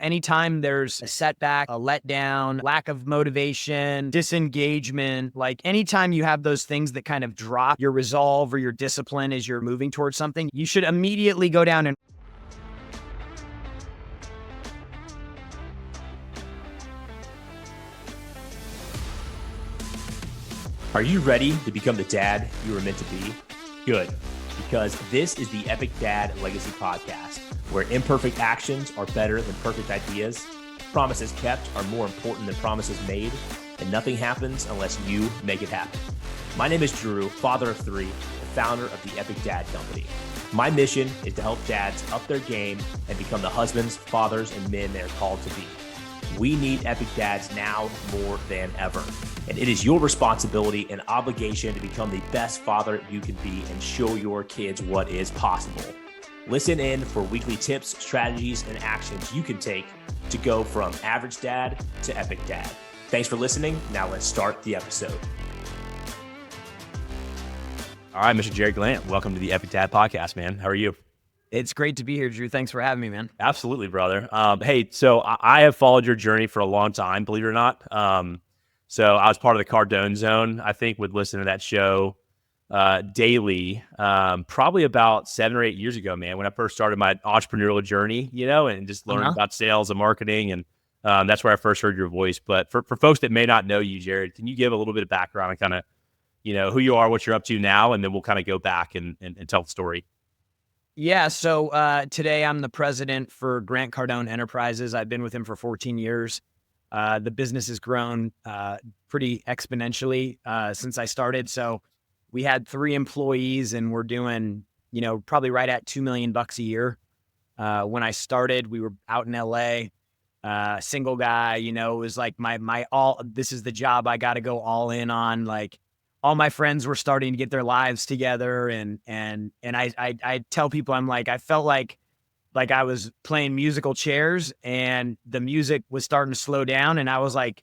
anytime there's a setback, a letdown, lack of motivation, disengagement, like anytime you have those things that kind of drop your resolve or your discipline as you're moving towards something, you should immediately go down and Are you ready to become the dad you were meant to be? Good, because this is the Epic Dad Legacy Podcast, where imperfect actions are better than perfect ideas, promises kept are more important than promises made, and nothing happens unless you make it happen. My name is Drew, father of three, and founder of the Epic Dad Company. My mission is to help dads up their game and become the husbands, fathers, and men they are called to be. We need epic dads now more than ever. And it is your responsibility and obligation to become the best father you can be and show your kids what is possible. Listen in for weekly tips, strategies, and actions you can take to go from average dad to epic dad. Thanks for listening. Now let's start the episode. All right, Mr. Jarrod Glandt, welcome to the Epic Dad Podcast, man. How are you? it's great to be here, Drew. Thanks for having me, man. Absolutely, brother. Hey, so I have followed your journey for a long time, believe it or not. So I was part of the Cardone zone, I think, would listen to that show daily, probably about 7 or 8 years ago, man, when I first started my entrepreneurial journey, and just learning about sales and marketing. And that's where I first heard your voice. But for folks that may not know you, Jarrod, can you give a little bit of background and kind of, who you are, what you're up to now, and then we'll kind of go back and tell the story. Yeah, so today I'm the president for Grant Cardone Enterprises. I've been with him for 14 years. The business has grown pretty exponentially since I started. So we had 3 employees and we're doing, probably right at $2 million a year. When I started, we were out in LA, single guy, it was like my all, this is the job I got to go all in on. Like, all my friends were starting to get their lives together. And I tell people, I'm like, I felt like I was playing musical chairs and the music was starting to slow down. And I was like,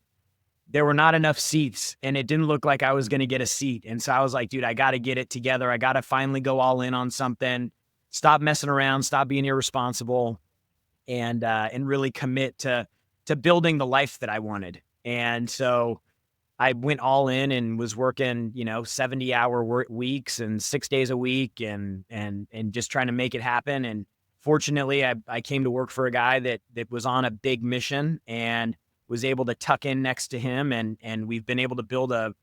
there were not enough seats and it didn't look like I was going to get a seat. And so I was like, dude, I got to get it together. I got to finally go all in on something, stop messing around, stop being irresponsible, and really commit to building the life that I wanted. And so I went all in and was working, 70-hour weeks and 6 days a week and just trying to make it happen. And fortunately, I came to work for a guy that was on a big mission and was able to tuck in next to him. And we've been able to build a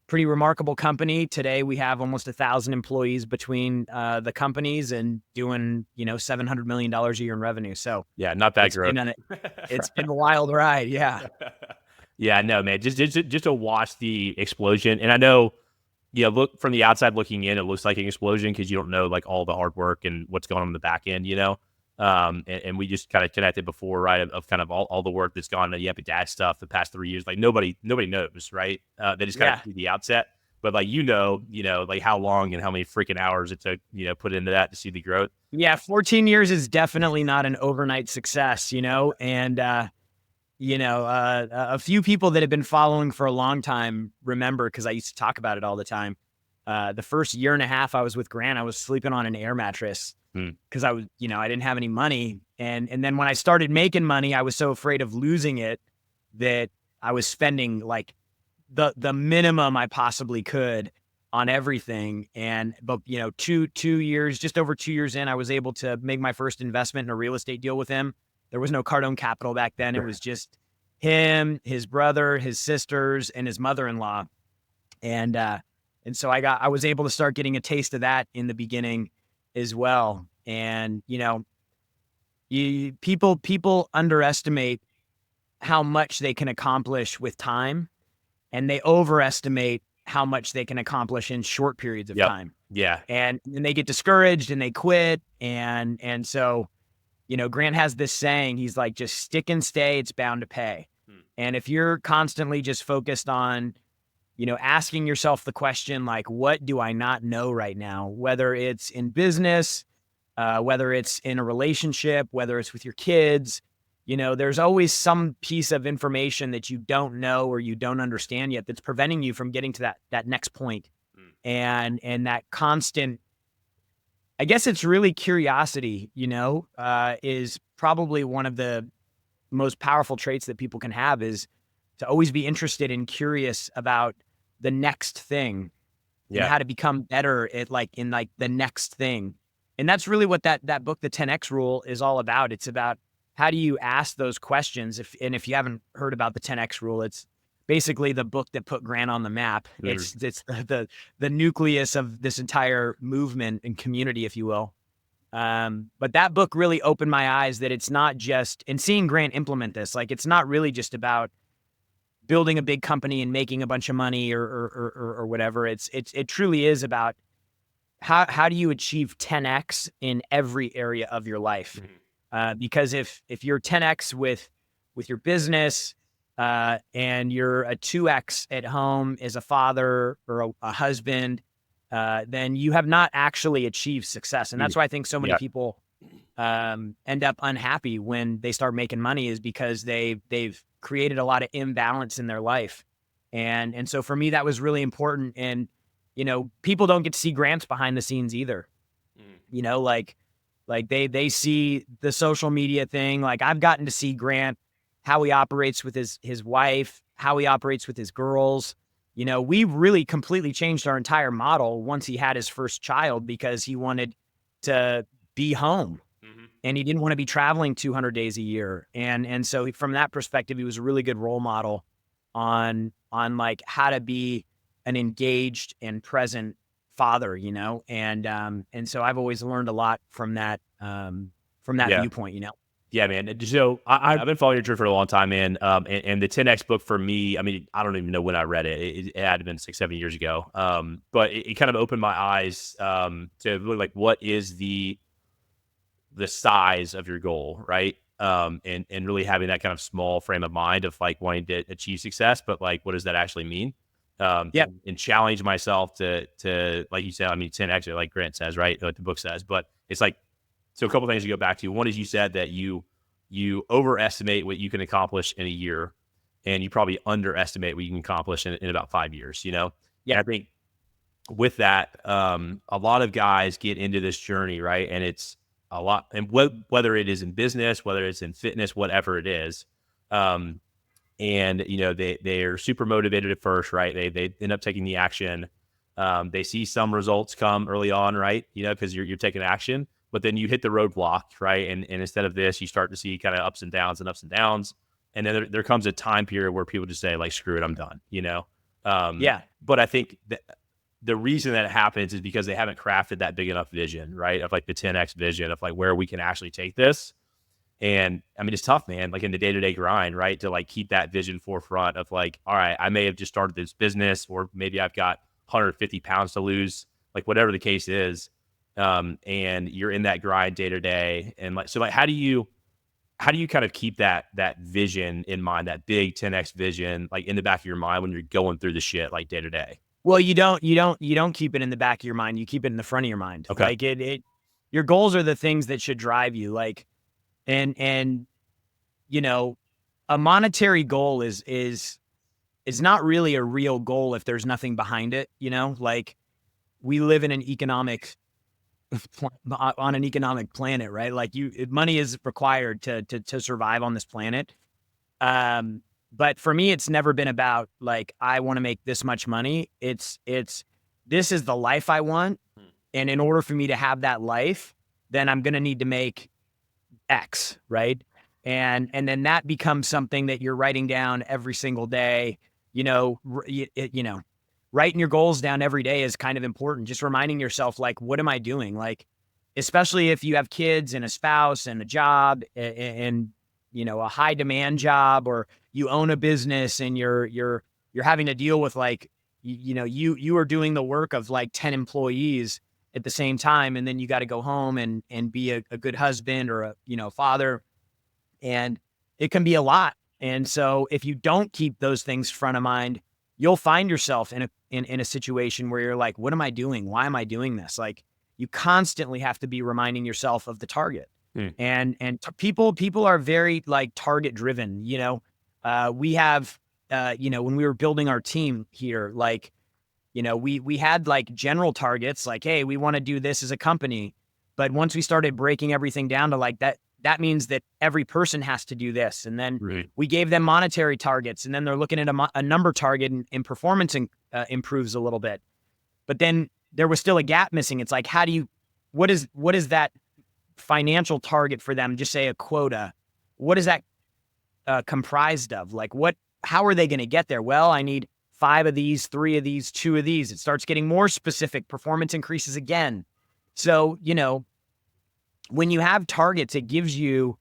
pretty remarkable company. Today, we have almost 1,000 employees between the companies and doing, $700 million a year in revenue. So yeah, not bad growth. It's been a wild ride. Yeah. Yeah, no, man, just to watch the explosion. And I know, look from the outside looking in, it looks like an explosion because you don't know like all the hard work and what's going on in the back end, and we just kind of connected before, right, of kind of all the work that's gone into the Epic Dad stuff the past 3 years. Like nobody knows, right? They just kind of see the outset. But like, like how long and how many freaking hours it took, put into that to see the growth. Yeah, 14 years is definitely not an overnight success, and a few people that have been following for a long time remember, because I used to talk about it all the time. The first year and a half I was with Grant, I was sleeping on an air mattress because I was, I didn't have any money. And then when I started making money, I was so afraid of losing it that I was spending like the minimum I possibly could on everything. But 2 years, just over 2 years in, I was able to make my first investment in a real estate deal with him. There was no Cardone Capital back then. It was just him, his brother, his sisters, and his mother-in-law. And so I was able to start getting a taste of that in the beginning as well. And, people underestimate how much they can accomplish with time, and they overestimate how much they can accomplish in short periods of time. Yeah. And they get discouraged and they quit. And so, Grant has this saying, he's like, just stick and stay, it's bound to pay. And if you're constantly just focused on, asking yourself the question, like, what do I not know right now? Whether it's in business, whether it's in a relationship, whether it's with your kids, there's always some piece of information that you don't know or you don't understand yet that's preventing you from getting to that next point. And that constant, I guess it's really curiosity, is probably one of the most powerful traits that people can have is to always be interested and curious about the next thing and Yeah. how to become better at like the next thing. And that's really what that book, The 10X Rule, is all about. It's about how do you ask those questions. If you haven't heard about the 10X Rule, it's basically the book that put Grant on the map. Mm. It's the nucleus of this entire movement and community, if you will. But that book really opened my eyes that it's not just, and seeing Grant implement this, like it's not really just about building a big company and making a bunch of money or whatever. It truly is about how do you achieve 10x in every area of your life? Because if you're 10x with your business, and you're a 2x at home as a father or a husband, then you have not actually achieved success. And Mm. that's why I think so many Yeah. people end up unhappy when they start making money, is because they've created a lot of imbalance in their life. And so for me, that was really important. And, people don't get to see Grant's behind the scenes either. Like they see the social media thing. Like I've gotten to see Grant, how he operates with his wife, how he operates with his girls. We really completely changed our entire model once he had his first child, because he wanted to be home and he didn't want to be traveling 200 days a year. And so from that perspective, he was a really good role model on like how to be an engaged and present father, and so I've always learned a lot from that Yeah. viewpoint. Yeah, man. So I've been following your journey for a long time, man. And the 10X book for me, I mean, I don't even know when I read it. It had been 6, 7 years ago. But it kind of opened my eyes to really like what is the size of your goal, right? And really having that kind of small frame of mind of like wanting to achieve success, but like what does that actually mean? Yeah. And challenge myself to like you said, I mean, 10 actually, like Grant says, right? Like the book says, but it's like, so a couple things to go back to. One is you said that you overestimate what you can accomplish in a year, and you probably underestimate what you can accomplish in about 5 years, Yeah. And I think with that, a lot of guys get into this journey, right? And it's a lot, and whether it is in business, whether it's in fitness, whatever it is, and they are super motivated at first, right? They end up taking the action. They see some results come early on, right? Because you're taking action, but then you hit the roadblock, right? And instead of this, you start to see kind of ups and downs and ups and downs, and then there comes a time period where people just say like, "Screw it, I'm done," Yeah. But I think that the reason that it happens is because they haven't crafted that big enough vision, right? Of like the 10X vision of like where we can actually take this. And I mean, it's tough, man, like in the day-to-day grind, right? To like keep that vision forefront of like, all right, I may have just started this business, or maybe I've got 150 pounds to lose, like whatever the case is. And you're in that grind day to day. And like, so like, how do you kind of keep that vision in mind, that big 10X vision, like in the back of your mind when you're going through the shit, like day to day? Well, you don't keep it in the back of your mind. You keep it in the front of your mind. Okay. Like your goals are the things that should drive you. Like, and a monetary goal is not really a real goal if there's nothing behind it. Like we live in an economic on an economic planet, right? Like money is required to survive on this planet. But for me, it's never been about like, I want to make this much money. It's this is the life I want. And in order for me to have that life, then I'm going to need to make X, right? And then that becomes something that you're writing down every single day. Writing your goals down every day is kind of important. Just reminding yourself, like, what am I doing? Like, especially if you have kids and a spouse and a job and a high demand job, or you own a business and you're having to deal with like, you are doing the work of like 10 employees at the same time. And then you got to go home and be a good husband or a father. And it can be a lot. And so if you don't keep those things front of mind, you'll find yourself in a situation where you're like, what am I doing? Why am I doing this? Like, you constantly have to be reminding yourself of the target. And people are very like target driven. We have, when we were building our team here, like, we had like general targets, like, hey, we want to do this as a company. But once we started breaking everything down to like that, that means that every person has to do this. And then Right. we gave them monetary targets, and then they're looking at a number target, and performance improves a little bit. But then there was still a gap missing. It's like, what is that financial target for them? Just say a quota. What is that comprised of? Like, how are they going to get there? Well, I need 5 of these, 3 of these, 2 of these. It starts getting more specific. Performance increases again. So, when you have targets, it gives you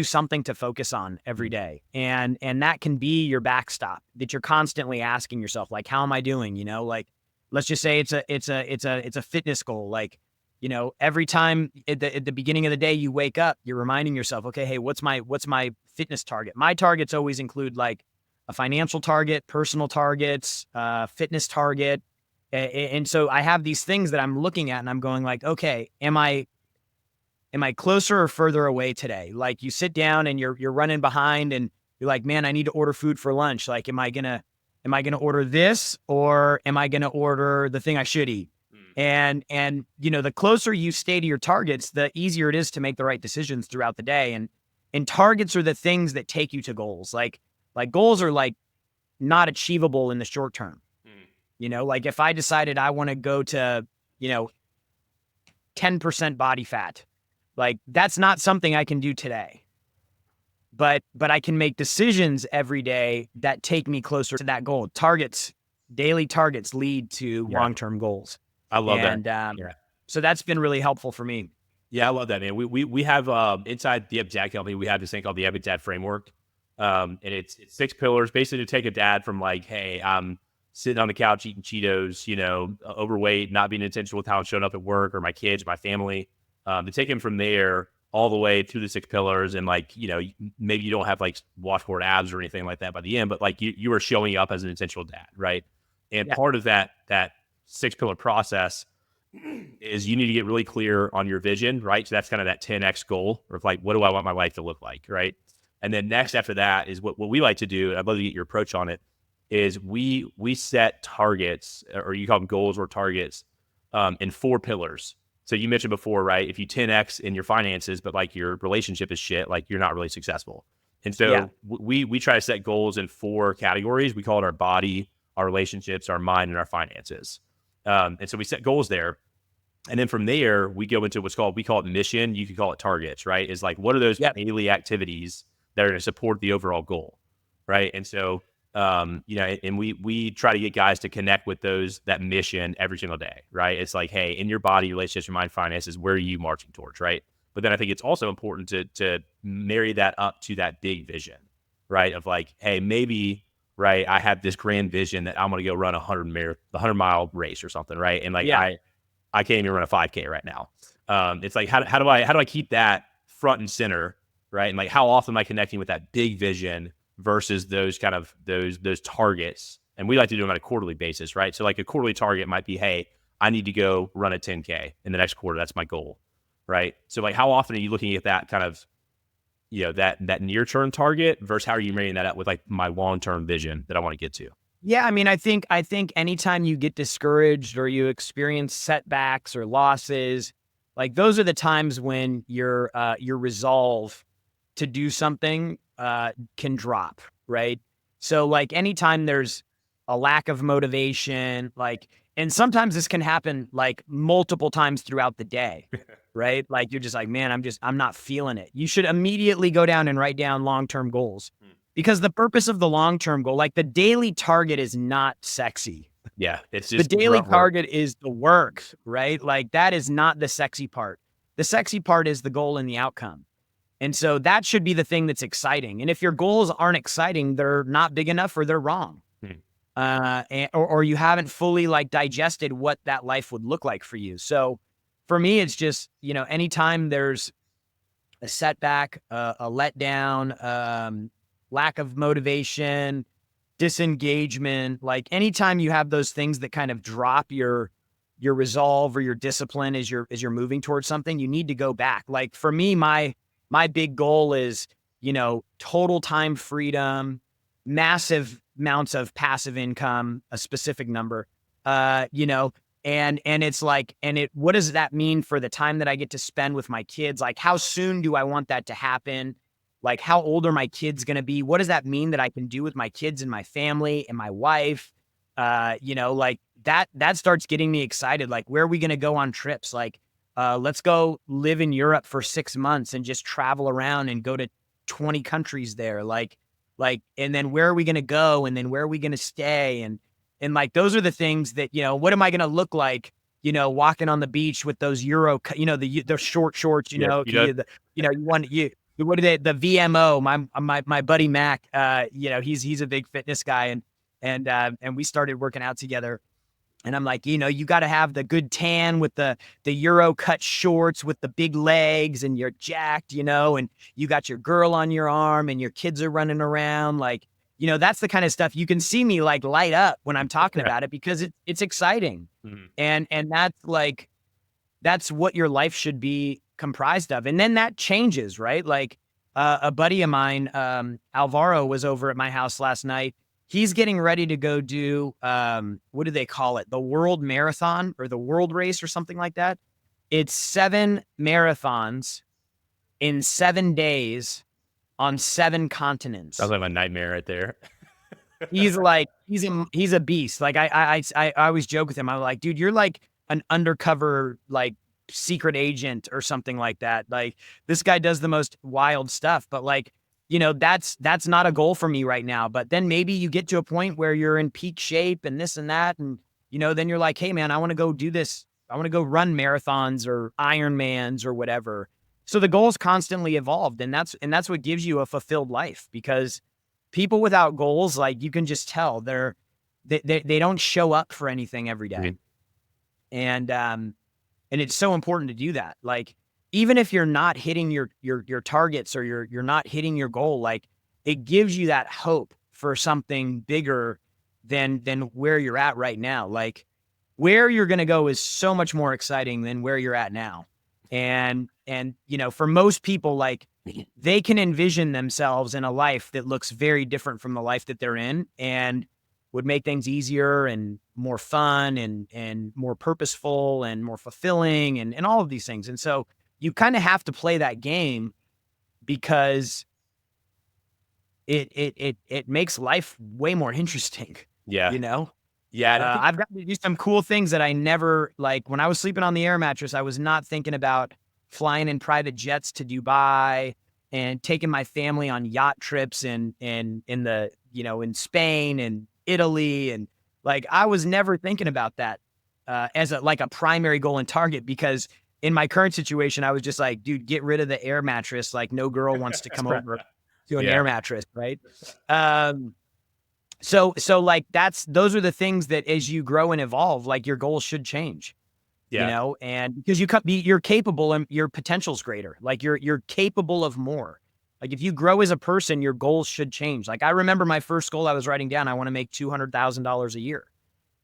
something to focus on every day. And that can be your backstop that you're constantly asking yourself, like, how am I doing? Like, let's just say it's a fitness goal. Like, every time at the beginning of the day you wake up, you're reminding yourself, okay, hey, what's my fitness target? My targets always include like a financial target, personal targets, fitness target. And so I have these things that I'm looking at and I'm going like, okay, am I closer or further away today? Like, you sit down and you're running behind and you're like, man, I need to order food for lunch. Like, am I gonna order this, or am I gonna order the thing I should eat? And the closer you stay to your targets, the easier it is to make the right decisions throughout the day. And targets are the things that take you to goals. Like goals are like not achievable in the short term. Like if I decided I want to go to, 10% body fat, like that's not something I can do today. But I can make decisions every day that take me closer to that goal. Daily targets lead to long-term goals. I love that. And so that's been really helpful for me. Yeah, I love that, man. We have inside the Epic Dad Company, we have this thing called the Epic Dad Framework. And it's 6 pillars, basically to take a dad from like, hey, I'm sitting on the couch eating Cheetos, overweight, not being intentional with how I'm showing up at work or my kids, my family, to take him from there all the way through the 6 pillars. And like, maybe you don't have like washboard abs or anything like that by the end, but like you are showing up as an intentional dad, right? And part of that 6 pillar process is you need to get really clear on your vision, right? So that's kind of that 10x goal, or like, what do I want my life to look like, right? And then next after that is what we like to do, and I'd love to get your approach on it, is we set targets, or you call them goals or targets, in 4 pillars. So you mentioned before, right? If you 10x in your finances, but like your relationship is shit, like you're not really successful. And so we try to set goals in 4 categories. We call it our body, our relationships, our mind, and our finances. And so we set goals there. And then from there, we go into we call it mission. You could call it targets, right? Is like, what are those daily activities that are going to support the overall goal, right? And so, and we try to get guys to connect with that mission every single day, right? It's like, hey, in your body, relationships, your mind, finances, where are you marching towards, right? But then I think it's also important to marry that up to that big vision, right? Of like, hey, maybe, right, I have this grand vision that I'm going to go run a 100-mile race or something, right? And like, I can't even run a 5K right now. It's like, how do I keep that front and center, right? And like, how often am I connecting with that big vision versus those kind of those targets? And we like to do them on a quarterly basis, right? So like a quarterly target might be, hey, I need to go run a 10K in the next quarter. That's my goal, right? So like, how often are you looking at that kind of, that near-term target versus how are you marrying that up with like my long-term vision that I want to get to? Yeah, I mean, I think anytime you get discouraged or you experience setbacks or losses, like those are the times when your resolve to do something can drop, right? So like anytime there's a lack of motivation, like, and sometimes this can happen like multiple times throughout the day, right? Like you're just like, man, I'm not feeling it. You should immediately go down and write down long-term goals. Because the purpose of the long-term goal, like the daily target is not sexy. Yeah, it's just the daily target is the work, right? Like that is not the sexy part. The sexy part is the goal and the outcome. And so that should be the thing that's exciting. And if your goals aren't exciting, they're not big enough or they're wrong. Or you haven't fully like digested what that life would look like for you. So for me, it's just, anytime there's a setback, a letdown, lack of motivation, disengagement, like anytime you have those things that kind of drop your resolve or your discipline as you're moving towards something, you need to go back. Like for me, my big goal is, total time freedom, massive amounts of passive income, a specific number, And it's like, what does that mean for the time that I get to spend with my kids? Like, how soon do I want that to happen? Like, how old are my kids going to be? What does that mean that I can do with my kids and my family and my wife? Like that starts getting me excited. Like, where are we going to go on trips? Like, let's go live in Europe for 6 months and just travel around and go to 20 countries there. And then where are we going to go? And then where are we going to stay? And like, those are the things that, what am I going to look like, walking on the beach with those the short shorts, what are they, the VMO, my buddy Mac, he's a big fitness guy and we started working out together. And I'm like, you got to have the good tan with the Euro cut shorts with the big legs and you're jacked, and you got your girl on your arm and your kids are running around. Like, that's the kind of stuff you can see me like light up when I'm talking about it because it's exciting. Mm-hmm. And that's what your life should be comprised of. And then that changes, right? Like a buddy of mine, Alvaro, was over at my house last night. He's getting ready to go do, what do they call it? The World Marathon or the World Race or something like that. It's 7 marathons in 7 days on 7 continents. Sounds like my nightmare right there. He's a beast. Like I always joke with him. I'm like, dude, you're like an undercover, like secret agent or something like that. Like this guy does the most wild stuff, but like, that's not a goal for me right now. But then maybe you get to a point where you're in peak shape and this and that. And, then you're like, hey man, I want to go do this. I want to go run marathons or Ironmans or whatever. So the goals constantly evolved. And that's what gives you a fulfilled life, because people without goals, like you can just tell they don't show up for anything every day. Mm-hmm. And it's so important to do that. Like, even if you're not hitting your targets or you're not hitting your goal, like it gives you that hope for something bigger than where you're at right now. Like where you're going to go is so much more exciting than where you're at now. And for most people, like they can envision themselves in a life that looks very different from the life that they're in and would make things easier and more fun and more purposeful and more fulfilling and all of these things. And so you kind of have to play that game because it makes life way more interesting. Yeah. Yeah. I've got to do some cool things that I never, like when I was sleeping on the air mattress, I was not thinking about flying in private jets to Dubai and taking my family on yacht trips in Spain and Italy. And like, I was never thinking about that as a primary goal and target, because in my current situation, I was just like, dude, get rid of the air mattress. Like no girl wants to come over to an air mattress. Right. So like those are the things that as you grow and evolve, like your goals should change, and because you're capable and your potential's greater. Like you're capable of more. Like if you grow as a person, your goals should change. Like I remember my first goal I was writing down, I want to make $200,000 a year.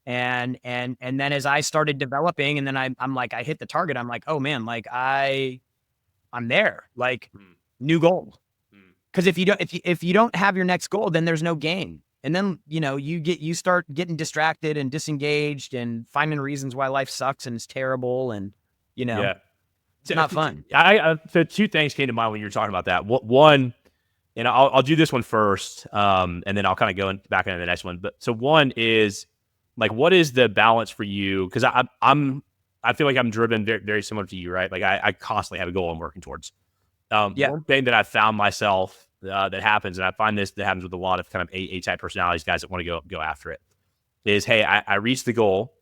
And then as I started developing and then I'm like, I hit the target. I'm like, oh man, like I'm there, like new goal. Cause if you don't have your next goal, then there's no game. And then, you start getting distracted and disengaged and finding reasons why life sucks and it's terrible. And, it's not fun. So 2 things came to mind when you were talking about that. One, and I'll do this one first, and then I'll kind of go back into the next one. But so one is like, what is the balance for you? Because I feel like I'm driven very, very similar to you, right? Like I constantly have a goal I'm working towards. One thing that I found myself that happens, and I find that happens with a lot of kind of A-type personalities, guys that want to go after it, is, hey, I reached the goal,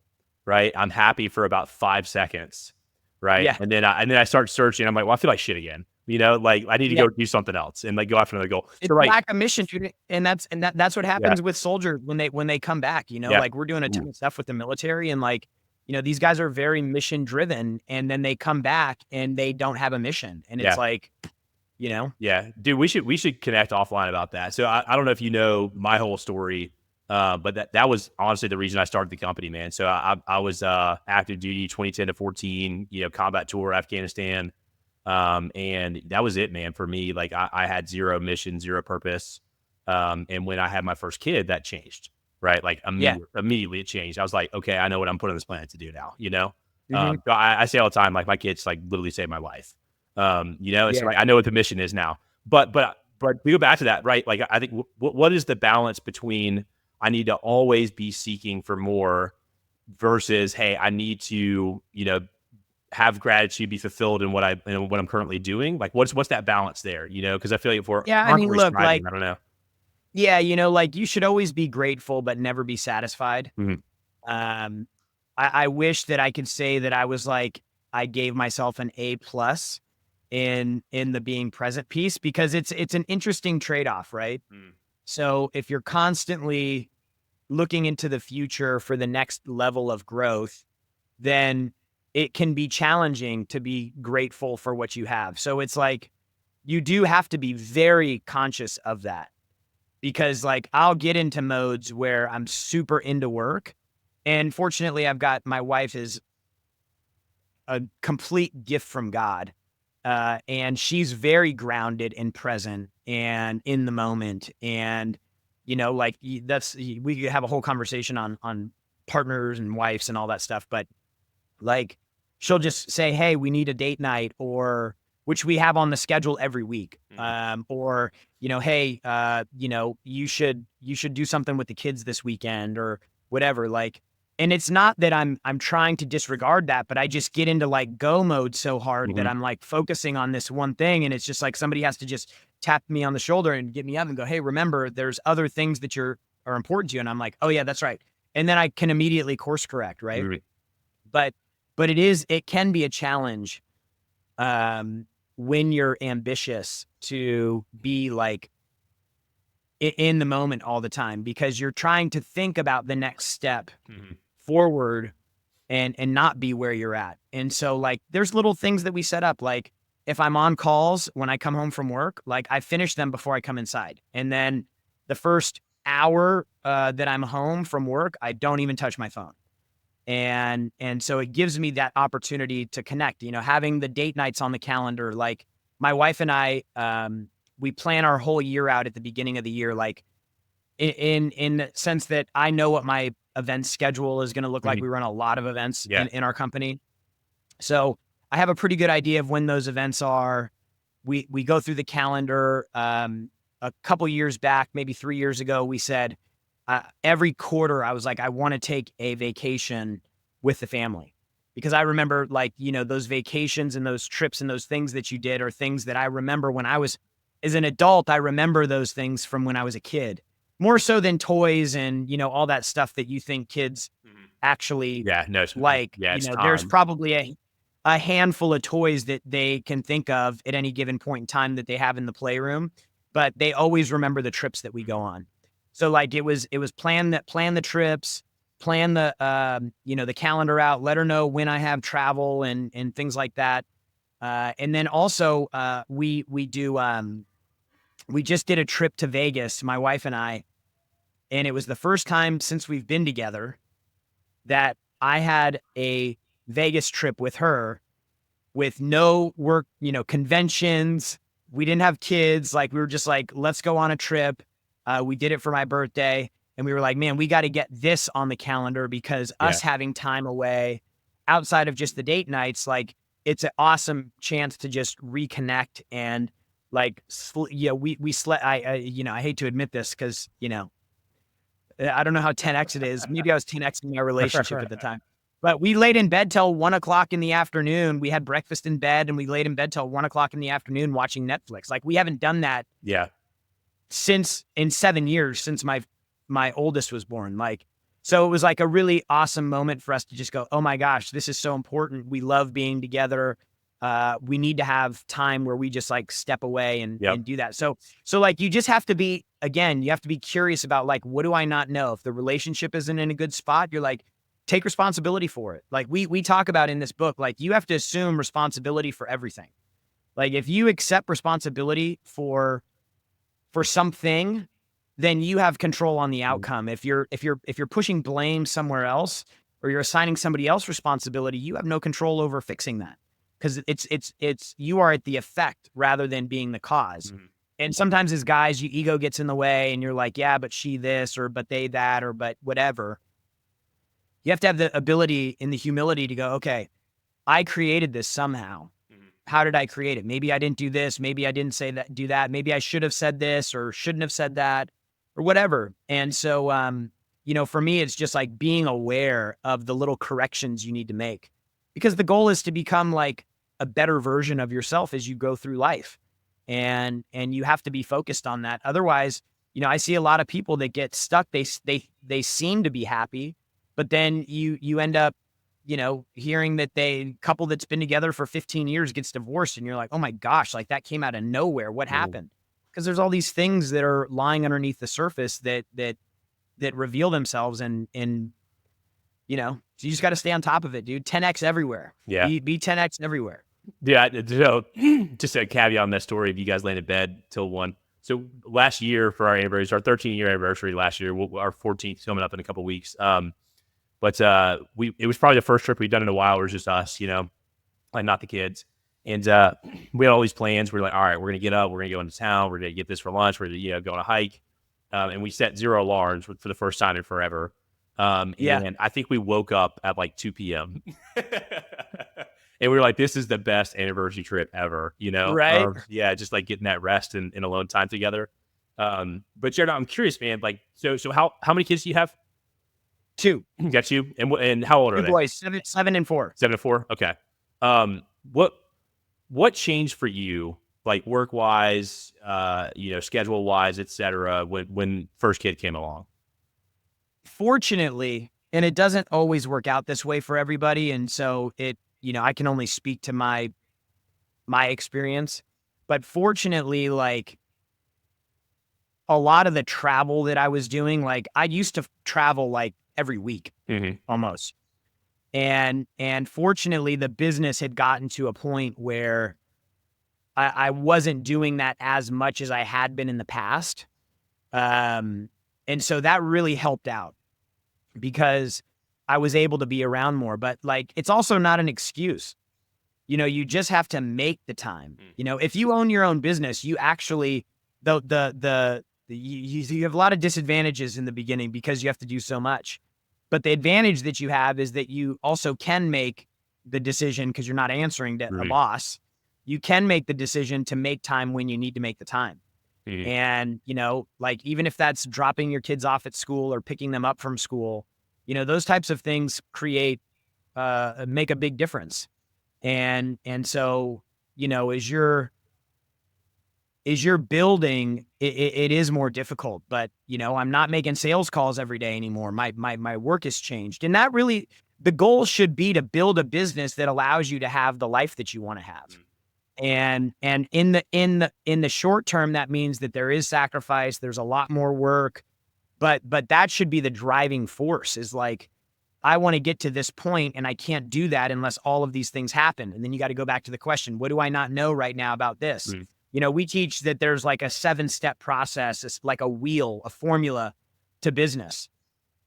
right? I'm happy for about 5 seconds, right? Yeah. And then I start searching. I'm like, well, I feel like shit again. Like I need to go do something else and like go after another goal. It's so, lack of mission, dude. And that's what happens with soldiers when they come back. Like we're doing a ton of stuff with the military, and like these guys are very mission driven, and then they come back and they don't have a mission, and it's like, Yeah, dude, we should connect offline about that. So I don't know if you know my whole story, but that was honestly the reason I started the company, man. So I was active duty 2010 to 14, combat tour, Afghanistan. And that was it, man, for me. Like I had zero mission, zero purpose. And when I had my first kid, that changed. right? Like Yeah. immediately it changed. I was like, okay, I know what I'm putting on this planet to do now, you know? Hmm. So I say all the time, like my kids like literally saved my life. You know, so Yeah. like, I know what the mission is now, but we go back to that, right? Like I think what is the balance between I need to always be seeking for more versus, hey, I need to, you know, have gratitude, be fulfilled in what I'm currently doing. Like what's that balance there, you know? Because I feel like if we're Yeah. I mean, constantly look, striving, like, I don't know. yeah, like you should always be grateful, but never be satisfied. Mhm. Um, I wish that I could say that I was like, I gave myself an A+ in the being present piece, because it's an interesting trade-off, right? Mm. So if you're constantly looking into the future for the next level of growth, then it can be challenging to be grateful for what you have. So it's like you do have to be very conscious of that, because like I'll get into modes where I'm super into work. And fortunately, I've got my wife is a complete gift from God. And she's very grounded and present and in the moment. And, like we could have a whole conversation on partners and wives and all that stuff. But like, she'll just say, "Hey, we need a date night," or which we have on the schedule every week. Mhm. Or, "Hey, you should do something with the kids this weekend," or whatever. Like, and it's not that I'm trying to disregard that, but I just get into like go mode so hard that Mhm. I'm like focusing on this one thing, and it's just like somebody has to just tap me on the shoulder and get me up and go, "Hey, remember, there's other things that are important to you." And I'm like, "Oh yeah, that's right." And then I can immediately course correct, right? Mhm. But it can be a challenge, um, when you're ambitious to be like in the moment all the time, because you're trying to think about the next step Mhm. forward and not be where you're at. And so like there's little things that we set up, like if I'm on calls when I come home from work, like I finish them before I come inside. And then the first hour that I'm home from work, I don't even touch my phone. And so it gives me that opportunity to connect, having the date nights on the calendar. Like my wife and I, we plan our whole year out at the beginning of the year, like in the sense that I know what my event schedule is going to look like. Mhm. We run a lot of events Yeah. in our company. So I have a pretty good idea of when those events are. We go through the calendar. A couple years back, maybe 3 years ago, we said every quarter I was like, I want to take a vacation with the family, because I remember like those vacations and those trips and those things that you did are things that I remember when I was as an adult. I remember those things from when I was a kid, more so than toys and all that stuff that you think kids Mhm. actually Yeah, no, like. yeah, it's There's time. probably a handful of toys that they can think of at any given point in time that they have in the playroom, but they always remember the trips that we go Mhm. on. So like it was plan the trips, plan the calendar out, let her know when I have travel and things like that. And then also we just did a trip to Vegas, my wife and I, and it was the first time since we've been together that I had a Vegas trip with her with no work, conventions. We didn't have kids. Like we were just like, let's go on a trip. We did it for my birthday. And we were like, man, we got to get this on the calendar, because Yeah. us having time away outside of just the date nights, like it's an awesome chance to just reconnect and like, we slept. I hate to admit this because, I don't know how 10x it is. Maybe I was 10xing my relationship at the time. But we laid in bed till 1 o'clock in the afternoon. We had breakfast in bed and we laid in bed till 1 o'clock in the afternoon watching Netflix. Like we haven't done that Yeah. since in 7 years since my oldest was born. Like, so it was like a really awesome moment for us to just go, oh my gosh, this is so important. We love being together. We need to have time where we just like step away and Yep. and do that. So like you just have to be, again, you have to be curious about like, what do I not know? If the relationship isn't in a good spot, you're like, take responsibility for it. Like we talk about in this book, like you have to assume responsibility for everything. Like if you accept responsibility for something, then you have control on the Mhm. outcome. If you're pushing blame somewhere else, or you're assigning somebody else responsibility, you have no control over fixing that, because it's you are at the effect rather than being the cause. Mhm. And sometimes as guys, your ego gets in the way and you're like, yeah, but she this, or but they that, or but whatever. You have to have the ability and the humility to go, okay, I created this somehow. How did I create it? Maybe I didn't do this. Maybe I didn't say that, do that. Maybe I should have said this or shouldn't have said that or whatever. And so, for me, it's just like being aware of the little corrections you need to make, because the goal is to become like a better version of yourself as you go through life. And you have to be focused on that. Otherwise, I see a lot of people that get stuck. They seem to be happy, but then you end up, hearing that couple that's been together for 15 years gets divorced, and you're like, oh my gosh, like that came out of nowhere. What happened? Because there's all these things that are lying underneath the surface that reveal themselves, and so you just got to stay on top of it, dude. 10x everywhere. Yeah. Be 10x everywhere. Yeah. So just a caveat on that story. If you guys lay in bed till 1. So last year for our anniversary, our 13-year anniversary last year, our 14th coming up in a couple of weeks. But it was probably the first trip we'd done in a while. It was just us, like not the kids. And we had all these plans. We're like, all right, we're going to get up. We're going to go into town. We're going to get this for lunch. We're going to go on a hike. And we set 0 alarms for the first time in forever. And I think we woke up at like 2 p.m. And we were like, this is the best anniversary trip ever, Right? Just like getting that rest and alone time together. But Jarrod, I'm curious, man, like, so how many kids do you have? 2. Got you. And how old are 2 they? boys, 7 and 4. 7 and 4. Okay. What changed for you, like work wise, schedule wise, etc. When first kid came along? Fortunately, and it doesn't always work out this way for everybody, and so I can only speak to my experience, but fortunately, like a lot of the travel that I was doing, like I used to travel like every week almost. And fortunately the business had gotten to a point where I wasn't doing that as much as I had been in the past. And so that really helped out because I was able to be around more, but like, it's also not an excuse. You just have to make the time. If you own your own business, you actually, you have a lot of disadvantages in the beginning because you have to do so much. But the advantage that you have is that you also can make the decision, because you're not answering to a boss. You can make the decision to make time when you need to make the time. And, like, even if that's dropping your kids off at school or picking them up from school, those types of things make a big difference. And so, as you're building, it is more difficult, but I'm not making sales calls every day anymore. My work has changed. And that really, the goal should be to build a business that allows you to have the life that you want to have. And in the short term, that means that there is sacrifice. There's a lot more work, but that should be the driving force, is like, I want to get to this point and I can't do that unless all of these things happen. And then you got to go back to the question, what do I not know right now about this? We teach that there's like a 7-step process. It's like a wheel, a formula to business.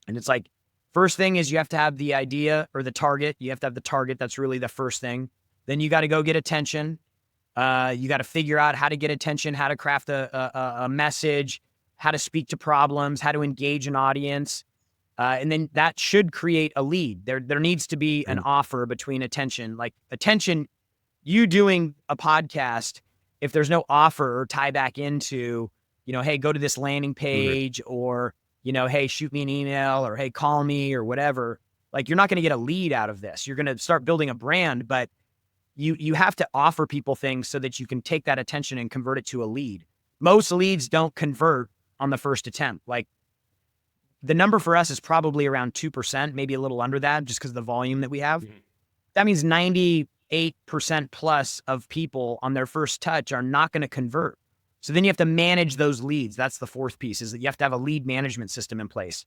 And it's like, first thing is you have to have the idea or the target. You have to have the target. That's really the first thing. Then you got to go get attention. You got to figure out how to get attention, how to craft a message, how to speak to problems, how to engage an audience. And then that should create a lead. There needs to be an offer between attention. Like attention, you doing a podcast, if there's no offer or tie back into, hey, go to this landing page, or, hey, shoot me an email, or hey, call me, or whatever, like you're not going to get a lead out of this. You're going to start building a brand, but you have to offer people things so that you can take that attention and convert it to a lead. Most leads don't convert on the first attempt. Like the number for us is probably around 2%, maybe a little under that, just because of the volume that we have. That means 98% plus of people on their first touch are not going to convert. So then you have to manage those leads. That's the fourth piece, is that you have to have a lead management system in place.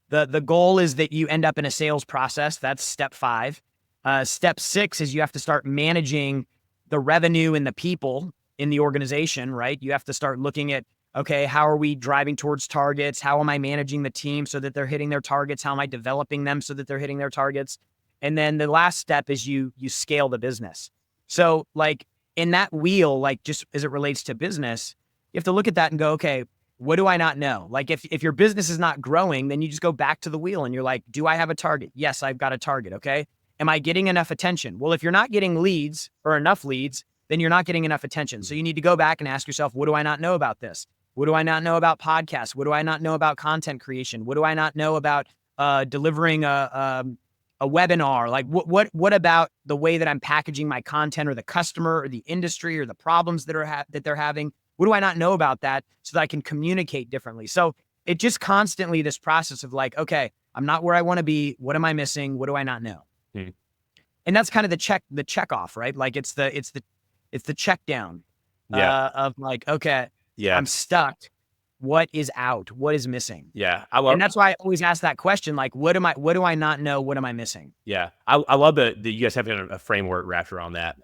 The goal is that you end up in a sales process. That's step 5. Step 6 is you have to start managing the revenue and the people in the organization, right? You have to start looking at, okay, how are we driving towards targets? How am I managing the team so that they're hitting their targets? How am I developing them so that they're hitting their targets? And then the last step is you scale the business. So like in that wheel, like just as it relates to business, you have to look at that and go, okay, what do I not know? Like if your business is not growing, then you just go back to the wheel and you're like, do I have a target? Yes, I've got a target. Okay. Am I getting enough attention? Well, if you're not getting leads or enough leads, then you're not getting enough attention. So you need to go back and ask yourself, what do I not know about this? What do I not know about podcasts? What do I not know about content creation? What do I not know about delivering a webinar? Like what about the way that I'm packaging my content, or the customer, or the industry, or the problems that they're having? What do I not know about that so that I can communicate differently? So it just constantly this process of like, okay, I'm not where I want to be. What am I missing? What do I not know? Hmm. And that's kind of the check off, right? Like it's the check down Yeah. of like, okay, Yeah. I'm stuck. What is out? What is missing? Yeah. And that's why I always ask that question, like, what do I not know? What am I missing? Yeah. I love that you guys have a framework wrapped around that.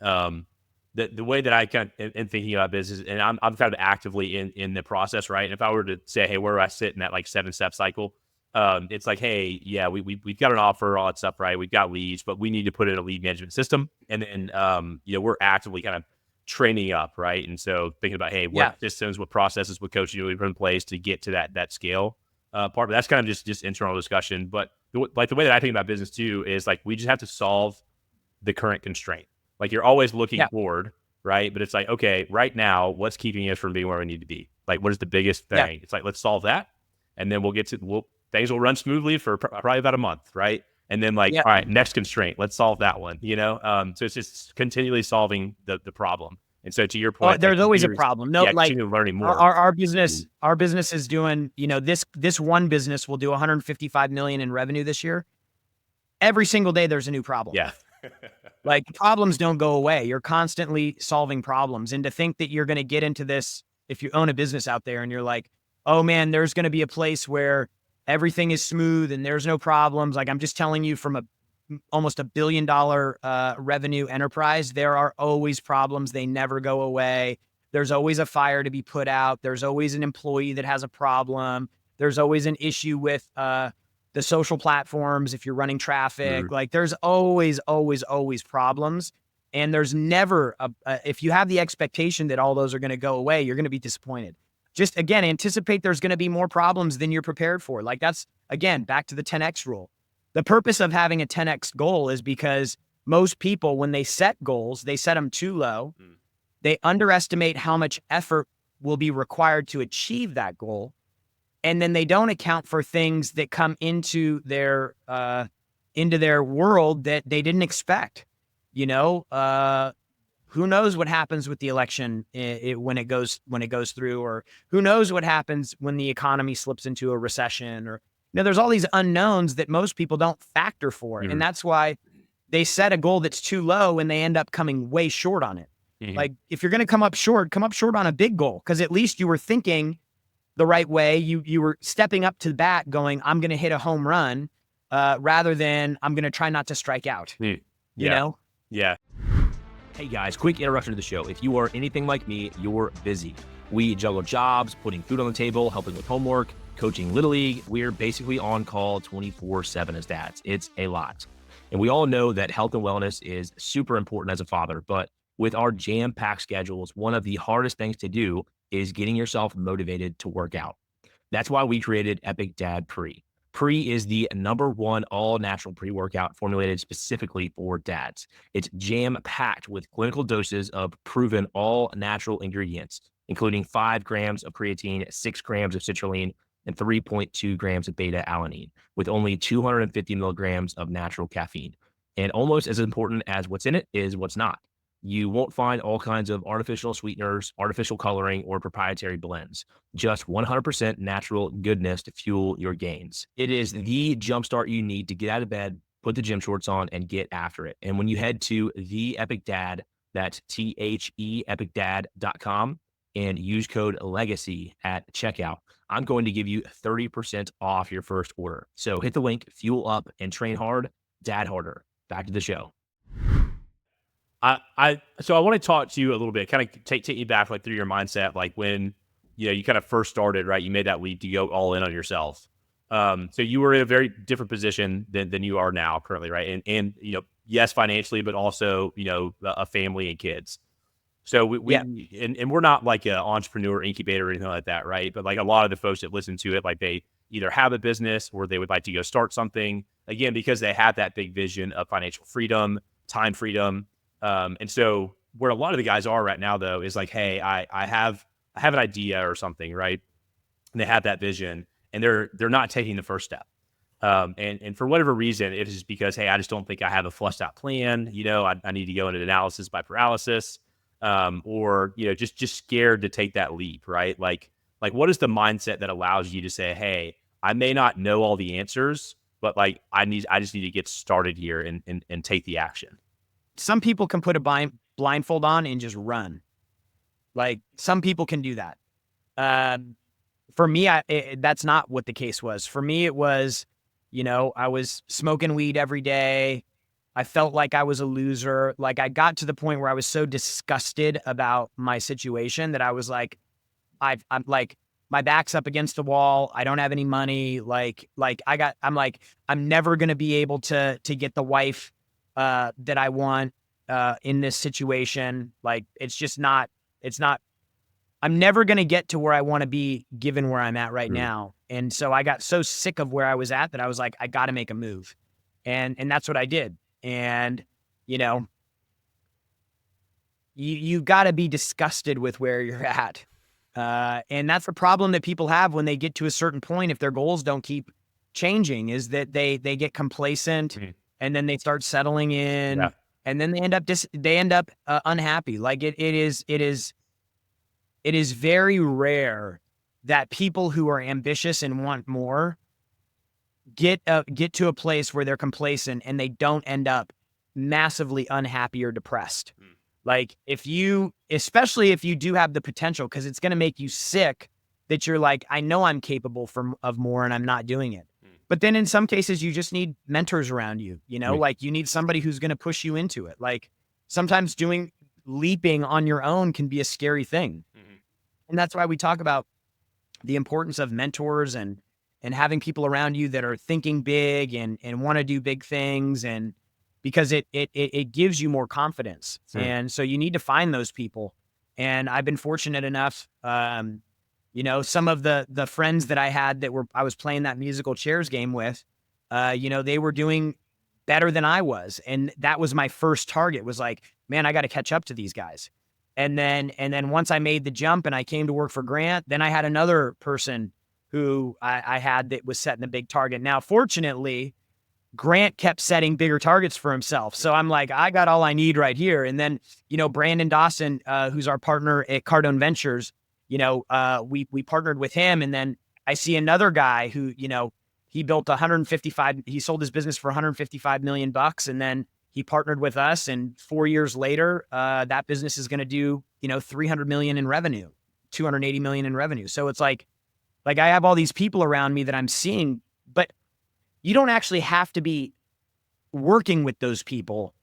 The way that I kind of am thinking about business, and I'm kind of actively in the process, right? And if I were to say, hey, where do I sit in that like 7-step cycle? It's like, hey, yeah, we've got an offer, all that stuff, right? We've got leads, but we need to put in a lead management system, and then we're actively kind of training up, right? And so thinking about, hey, what systems, what processes, what coaching do we put in place to get to that scale part? But that's kind of just internal discussion. But the way that I think about business too is like we just have to solve the current constraint. Like you're always looking forward, right? But it's like, okay, right now, what's keeping us from being where we need to be? Like, what is the biggest thing? It's like, let's solve that, and then things will run smoothly for probably about a month, right? And then all right, next constraint, let's solve that one. So it's just continually solving the problem. And so to your point, there's always a problem. No, like continue learning more. Our business is doing, this one business will do 155 million in revenue this year. Every single day there's a new problem. Yeah. Like problems don't go away. You're constantly solving problems. And to think that you're going to get into this, if you own a business out there and you're like, oh man, there's going to be a place where everything is smooth and there's no problems. Like I'm just telling you, from almost $1 billion revenue enterprise, there are always problems. They never go away. There's always a fire to be put out. There's always an employee that has a problem. There's always an issue with the social platforms if you're running traffic. Mm-hmm. Like there's always problems. And there's never if you have the expectation that all those are going to go away, you're going to be disappointed. Just again, anticipate there's going to be more problems than you're prepared for. Like that's, again, back to the 10X rule. The purpose of having a 10X goal is because most people, when they set goals, they set them too low. They underestimate how much effort will be required to achieve that goal. And then they don't account for things that come into their world that they didn't expect. Who knows what happens with the election when it goes through, or who knows what happens when the economy slips into a recession, or there's all these unknowns that most people don't factor for. And that's why they set a goal that's too low and they end up coming way short on it. Like if you're going to come up short on a big goal, because at least you were thinking the right way. You were stepping up to the bat going, I'm going to hit a home run rather than I'm going to try not to strike out. You know? Yeah. Hey guys, quick interruption to the show. If you are anything like me, you're busy. We juggle jobs, putting food on the table, helping with homework, coaching Little League. We're basically on call 24/7 as dads. It's a lot. And we all know that health and wellness is super important as a father, but with our jam-packed schedules, one of the hardest things to do is getting yourself motivated to work out. That's why we created Epic Dad Pre. Pre is the #1 all-natural pre-workout formulated specifically for dads. It's jam-packed with clinical doses of proven all-natural ingredients, including 5 grams of creatine, 6 grams of citrulline, and 3.2 grams of beta-alanine, with only 250 milligrams of natural caffeine. And almost as important as what's in it is what's not. You won't find all kinds of artificial sweeteners, artificial coloring, or proprietary blends. Just 100% natural goodness to fuel your gains. It is the jumpstart you need to get out of bed, put the gym shorts on, and get after it. And when you head to The Epic Dad, that's THEEpicDad.com, and use code LEGACY at checkout, I'm going to give you 30% off your first order. So hit the link, fuel up, and train hard, dad harder. Back to the show. So I want to talk to you a little bit, kind of take you back through your mindset, like when you kind of first started, right? You made that leap to go all in on yourself. So you were in a very different position than you are now currently, right? And yes, financially, but also a family and kids. So we Yeah. and we're not like an entrepreneur incubator or anything like that, right? But like a lot of the folks that listen to it, like they either have a business or they would like to go start something, again, because they have that big vision of financial freedom, time freedom. And so where a lot of the guys are right now though is like, hey, I have an idea or something, right? And they have that vision and they're not taking the first step. And for whatever reason, it is because, hey, I just don't think I have a fleshed out plan. I need to go into analysis by paralysis, or just scared to take that leap, right? Like what is the mindset that allows you to say, hey, I may not know all the answers, but like I just need to get started here and take the action. Some people can put a blindfold on and just run. Like some people can do that. Um, for me, that's not what the case was. For me, it was, I was smoking weed every day. I felt like I was a loser. Like I got to the point where I was so disgusted about my situation that I was like, I'm like, my back's up against the wall. I don't have any money. I'm never going to be able to get the wife, that I want, in this situation. Like, it's not, I'm never going to get to where I want to be given where I'm at right now. And so I got so sick of where I was at that I was like, I got to make a move. And that's what I did. And, you know, you got to be disgusted with where you're at. And that's the problem that people have when they get to a certain point. If their goals don't keep changing, is that they get complacent and then they start settling in, and then they end up unhappy. Like it is very rare that people who are ambitious and want more get to a place where they're complacent and they don't end up massively unhappy or depressed. Like especially if you do have the potential, because it's going to make you sick that you're like, I know I'm capable of more and I'm not doing it. But then in some cases, you just need mentors around you, like you need somebody who's going to push you into it. Like sometimes leaping on your own can be a scary thing. And that's why we talk about the importance of mentors and having people around you that are thinking big and want to do big things, and because it gives you more confidence. And so you need to find those people. And I've been fortunate enough, some of the friends that I had I was playing that musical chairs game with, they were doing better than I was. And that was my first target, was like, man, I got to catch up to these guys. And then once I made the jump and I came to work for Grant, then I had another person who I had that was setting a big target. Now, fortunately, Grant kept setting bigger targets for himself. So I'm like, I got all I need right here. And then, Brandon Dawson, who's our partner at Cardone Ventures, we partnered with him. And then I see another guy who, he built he sold his business for $155 million. And then he partnered with us. And 4 years later, that business is going to do, $300 million in revenue, $280 million in revenue. So it's like I have all these people around me that I'm seeing, but you don't actually have to be working with those people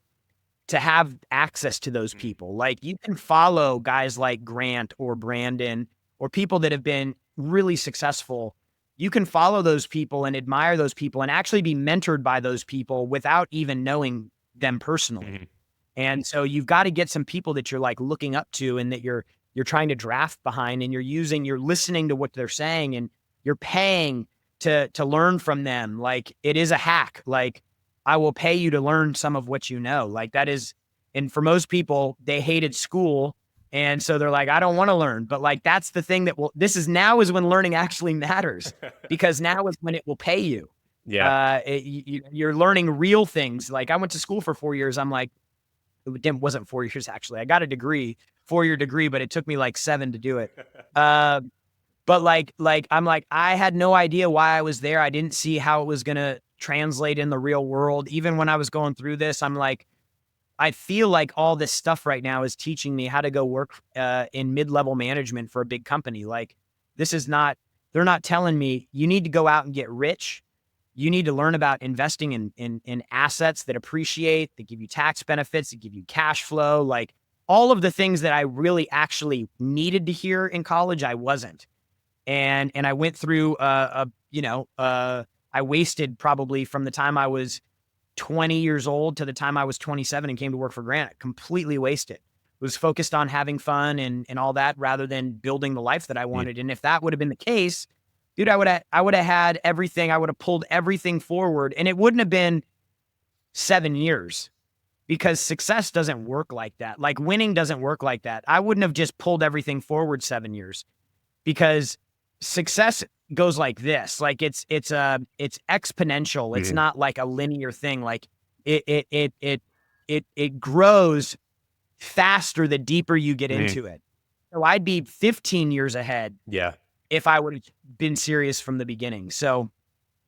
to have access to those people. Like you can follow guys like Grant or Brandon or people that have been really successful. You can follow those people and admire those people and actually be mentored by those people without even knowing them personally. And so you've got to get some people that you're like looking up to and that you're trying to draft behind, and you're listening to what they're saying and you're paying to learn from them. Like it is a hack. Like I will pay you to learn some of what you know. Like that is, and for most people, they hated school. And so they're like, I don't want to learn. But like, that's the thing now is when learning actually matters, because now is when it will pay you. Yeah. You're learning real things. Like I went to school for 4 years. I'm like, it wasn't 4 years actually. I got a 4-year degree, but it took me like 7 to do it. But like I'm like, I had no idea why I was there. I didn't see how it was going to translate in the real world. Even when I was going through this, I'm like, I feel like all this stuff right now is teaching me how to go work in mid-level management for a big company. Like they're not telling me you need to go out and get rich. You need to learn about investing in assets that appreciate, that give you tax benefits, that give you cash flow. Like all of the things that I really actually needed to hear in college, I wasn't. And I went through, I wasted probably from the time I was 20 years old to the time I was 27 and came to work for Grant, completely wasted. was focused on having fun and all that rather than building the life that I wanted. And if that would have been the case, dude, I would have had everything. I would have pulled everything forward, and it wouldn't have been 7 years, because success doesn't work like that. Like winning doesn't work like that. I wouldn't have just pulled everything forward 7 years, because success goes like this. Like it's exponential. It's not like a linear thing. Like it grows faster the deeper you get into it. So I'd be 15 years ahead. Yeah. If I would have been serious from the beginning. So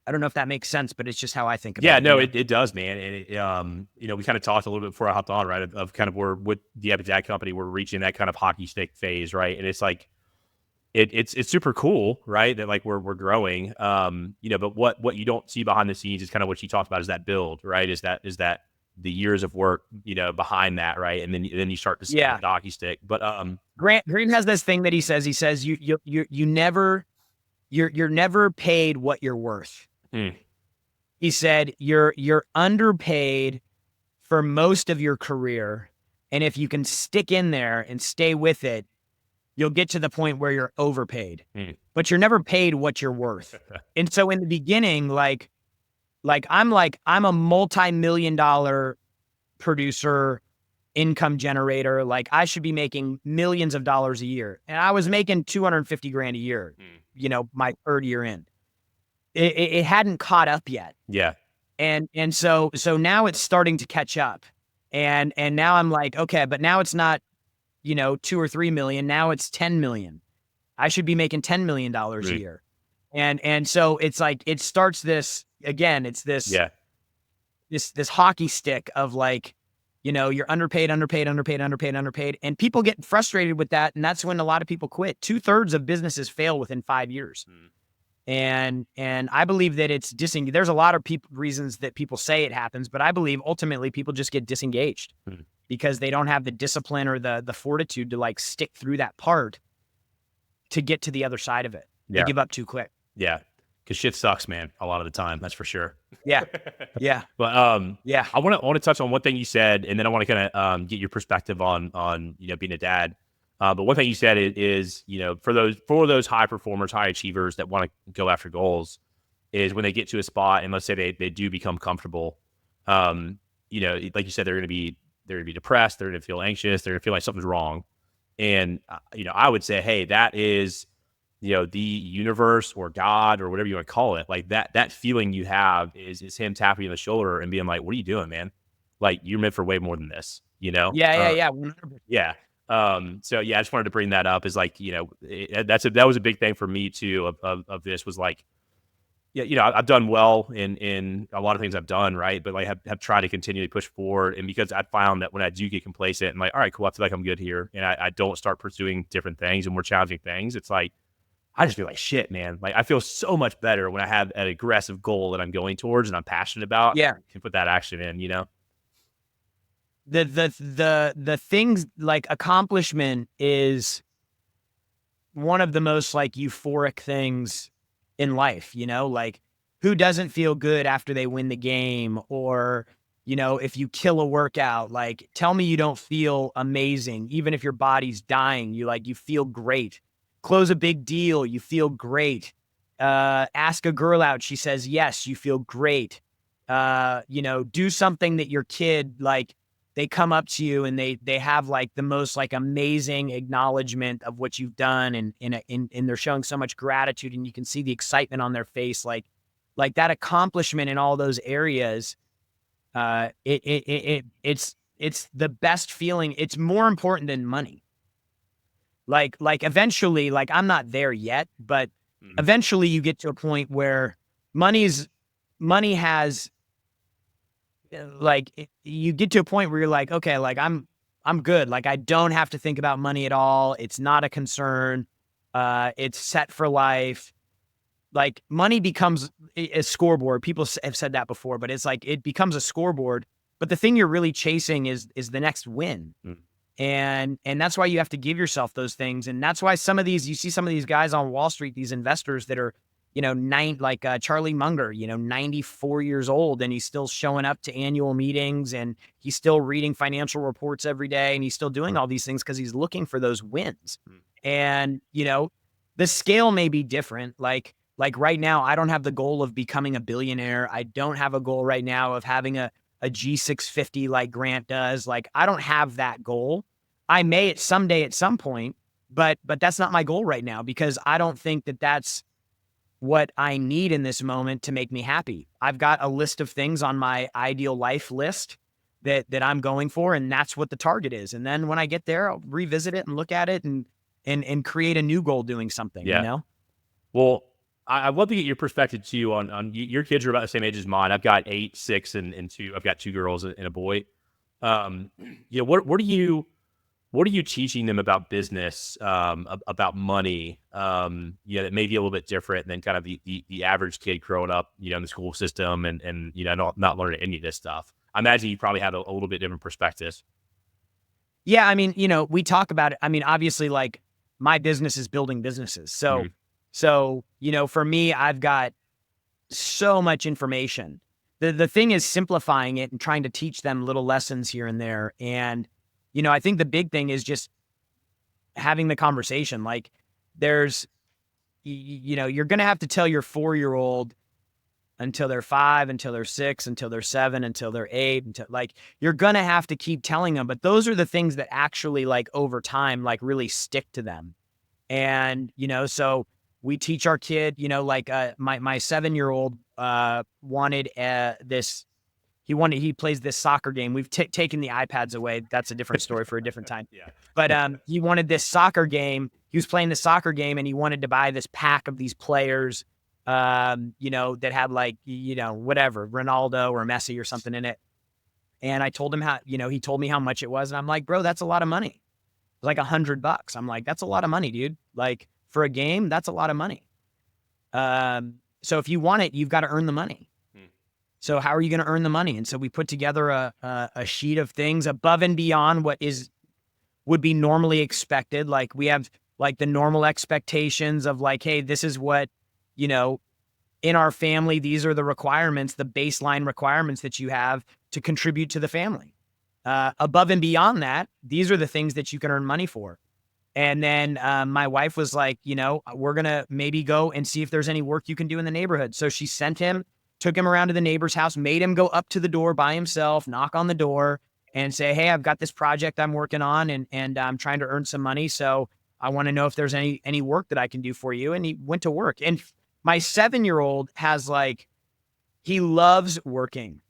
I don't know if that makes sense, but it's just how I think about it. Yeah, no, it does, man. And it, we kind of talked a little bit before I hopped on, right? Of kind of where with the Epic Dad Company, we're reaching that kind of hockey stick phase, right? And it's like it's super cool, right? That like we're growing. But what you don't see behind the scenes is kind of what you talked about, is that build, right? Is that the years of work, behind that, right? And then you start to see the hockey stick. But Grant has this thing that he says you're never paid what you're worth. He said you're underpaid for most of your career, and if you can stick in there and stay with it, you'll get to the point where you're overpaid. But you're never paid what you're worth. And so in the beginning, like I'm a multi-million-dollar producer, income generator. Like I should be making millions of dollars a year, and I was making $250,000 a year. My third year in. It hadn't caught up yet. Yeah. And so now it's starting to catch up. And now I'm like, okay, but now it's not, 2 or 3 million. Now it's 10 million. I should be making $10 million a year. And so it's like, it starts this again, it's this, this hockey stick of like, you're underpaid. And people get frustrated with that. And that's when a lot of people quit. 2/3 of businesses fail within 5 years. And I believe that it's there's a lot of reasons that people say it happens, but I believe ultimately people just get disengaged because they don't have the discipline or the fortitude to like stick through that part to get to the other side of it. They give up too quick. Yeah. Cause shit sucks, man. A lot of the time. That's for sure. Yeah. Yeah. But, I want to touch on one thing you said, and then I want to kind of, get your perspective on, being a dad. But one thing you said is, for those high performers, high achievers that want to go after goals, is when they get to a spot and let's say they do become comfortable, like you said, they're going to be depressed. They're going to feel anxious. They're going to feel like something's wrong. And, I would say, hey, that is, the universe or God or whatever you want to call it. Like that feeling you have is him tapping you on the shoulder and being like, what are you doing, man? Like you're meant for way more than this, Yeah. 100%. Yeah. So I just wanted to bring that up, is like, that was a big thing for me too, of this was like, I've done well in a lot of things I've done, right. But like have tried to continually push forward. And because I found that when I do get complacent and like, all right, cool, I feel like I'm good here. And I don't start pursuing different things and more challenging things. It's like, I just feel like shit, man. Like I feel so much better when I have an aggressive goal that I'm going towards and I'm passionate about. Yeah. And put that action in, The things like accomplishment is one of the most like euphoric things in life, like who doesn't feel good after they win the game, or, if you kill a workout, like tell me you don't feel amazing. Even if your body's dying, you feel great. Close a big deal, you feel great. Ask a girl out, she says yes, you feel great. Do something that your kid, like, they come up to you and they have like the most like amazing acknowledgement of what you've done, and they're showing so much gratitude, and you can see the excitement on their face, like that accomplishment in all those areas. It's the best feeling. It's more important than money. Like eventually, like I'm not there yet, but eventually you get to a point where money has, like, you get to a point where you're like, okay, like I'm good. Like I don't have to think about money at all. It's not a concern. It's set for life. Like money becomes a scoreboard. People have said that before, but it's like, it becomes a scoreboard, but the thing you're really chasing is the next win. And that's why you have to give yourself those things. And that's why you see some of these guys on Wall Street, these investors that are Charlie Munger, 94 years old, and he's still showing up to annual meetings, and he's still reading financial reports every day, and he's still doing all these things because he's looking for those wins. And, the scale may be different. Like right now, I don't have the goal of becoming a billionaire. I don't have a goal right now of having a G650 like Grant does. Like, I don't have that goal. I may someday at some point, but that's not my goal right now, because I don't think that that's what I need in this moment to make me happy. I've got a list of things on my ideal life list that I'm going for, and that's what the target is. And then when I get there, I'll revisit it and look at it and create a new goal doing something, Well, I'd love to get your perspective too on your kids are about the same age as mine. I've got 8, 6, and 2. I've got 2 girls and a boy. What are you teaching them about business, about money? That may be a little bit different than kind of the average kid growing up, in the school system and not learning any of this stuff. I imagine you probably had a little bit different perspectives. Yeah, I mean, we talk about it. I mean, obviously, like, my business is building businesses. So, for me, I've got so much information. The thing is simplifying it and trying to teach them little lessons here and there. And, I think the big thing is just having the conversation. Like, there's, you're going to have to tell your 4-year-old until they're 5, until they're 6, until they're 7, until they're 8, until, like, you're going to have to keep telling them. But those are the things that actually, like, over time, like, really stick to them. And, so we teach our kid, my 7-year-old wanted this. He plays this soccer game. We've taken the iPads away. That's a different story for a different time. Yeah. But he wanted this soccer game. He was playing the soccer game, and he wanted to buy this pack of these players, that had, like, whatever, Ronaldo or Messi or something in it. And I told him he told me how much it was. And I'm like, bro, that's a lot of money. It's like $100. I'm like, that's a lot of money, dude. Like, for a game, that's a lot of money. So if you want it, you've got to earn the money. So how are you going to earn the money? And so we put together a sheet of things above and beyond what would be normally expected. Like, we have, like, the normal expectations of, like, hey, this is what, in our family, these are the requirements, the baseline requirements that you have to contribute to the family. Above and beyond that, these are the things that you can earn money for. And then my wife was like, we're going to maybe go and see if there's any work you can do in the neighborhood. So she took him around to the neighbor's house, made him go up to the door by himself, knock on the door and say, hey, I've got this project I'm working on and I'm trying to earn some money. So I want to know if there's any work that I can do for you. And he went to work. And my 7-year-old has, like, he loves working.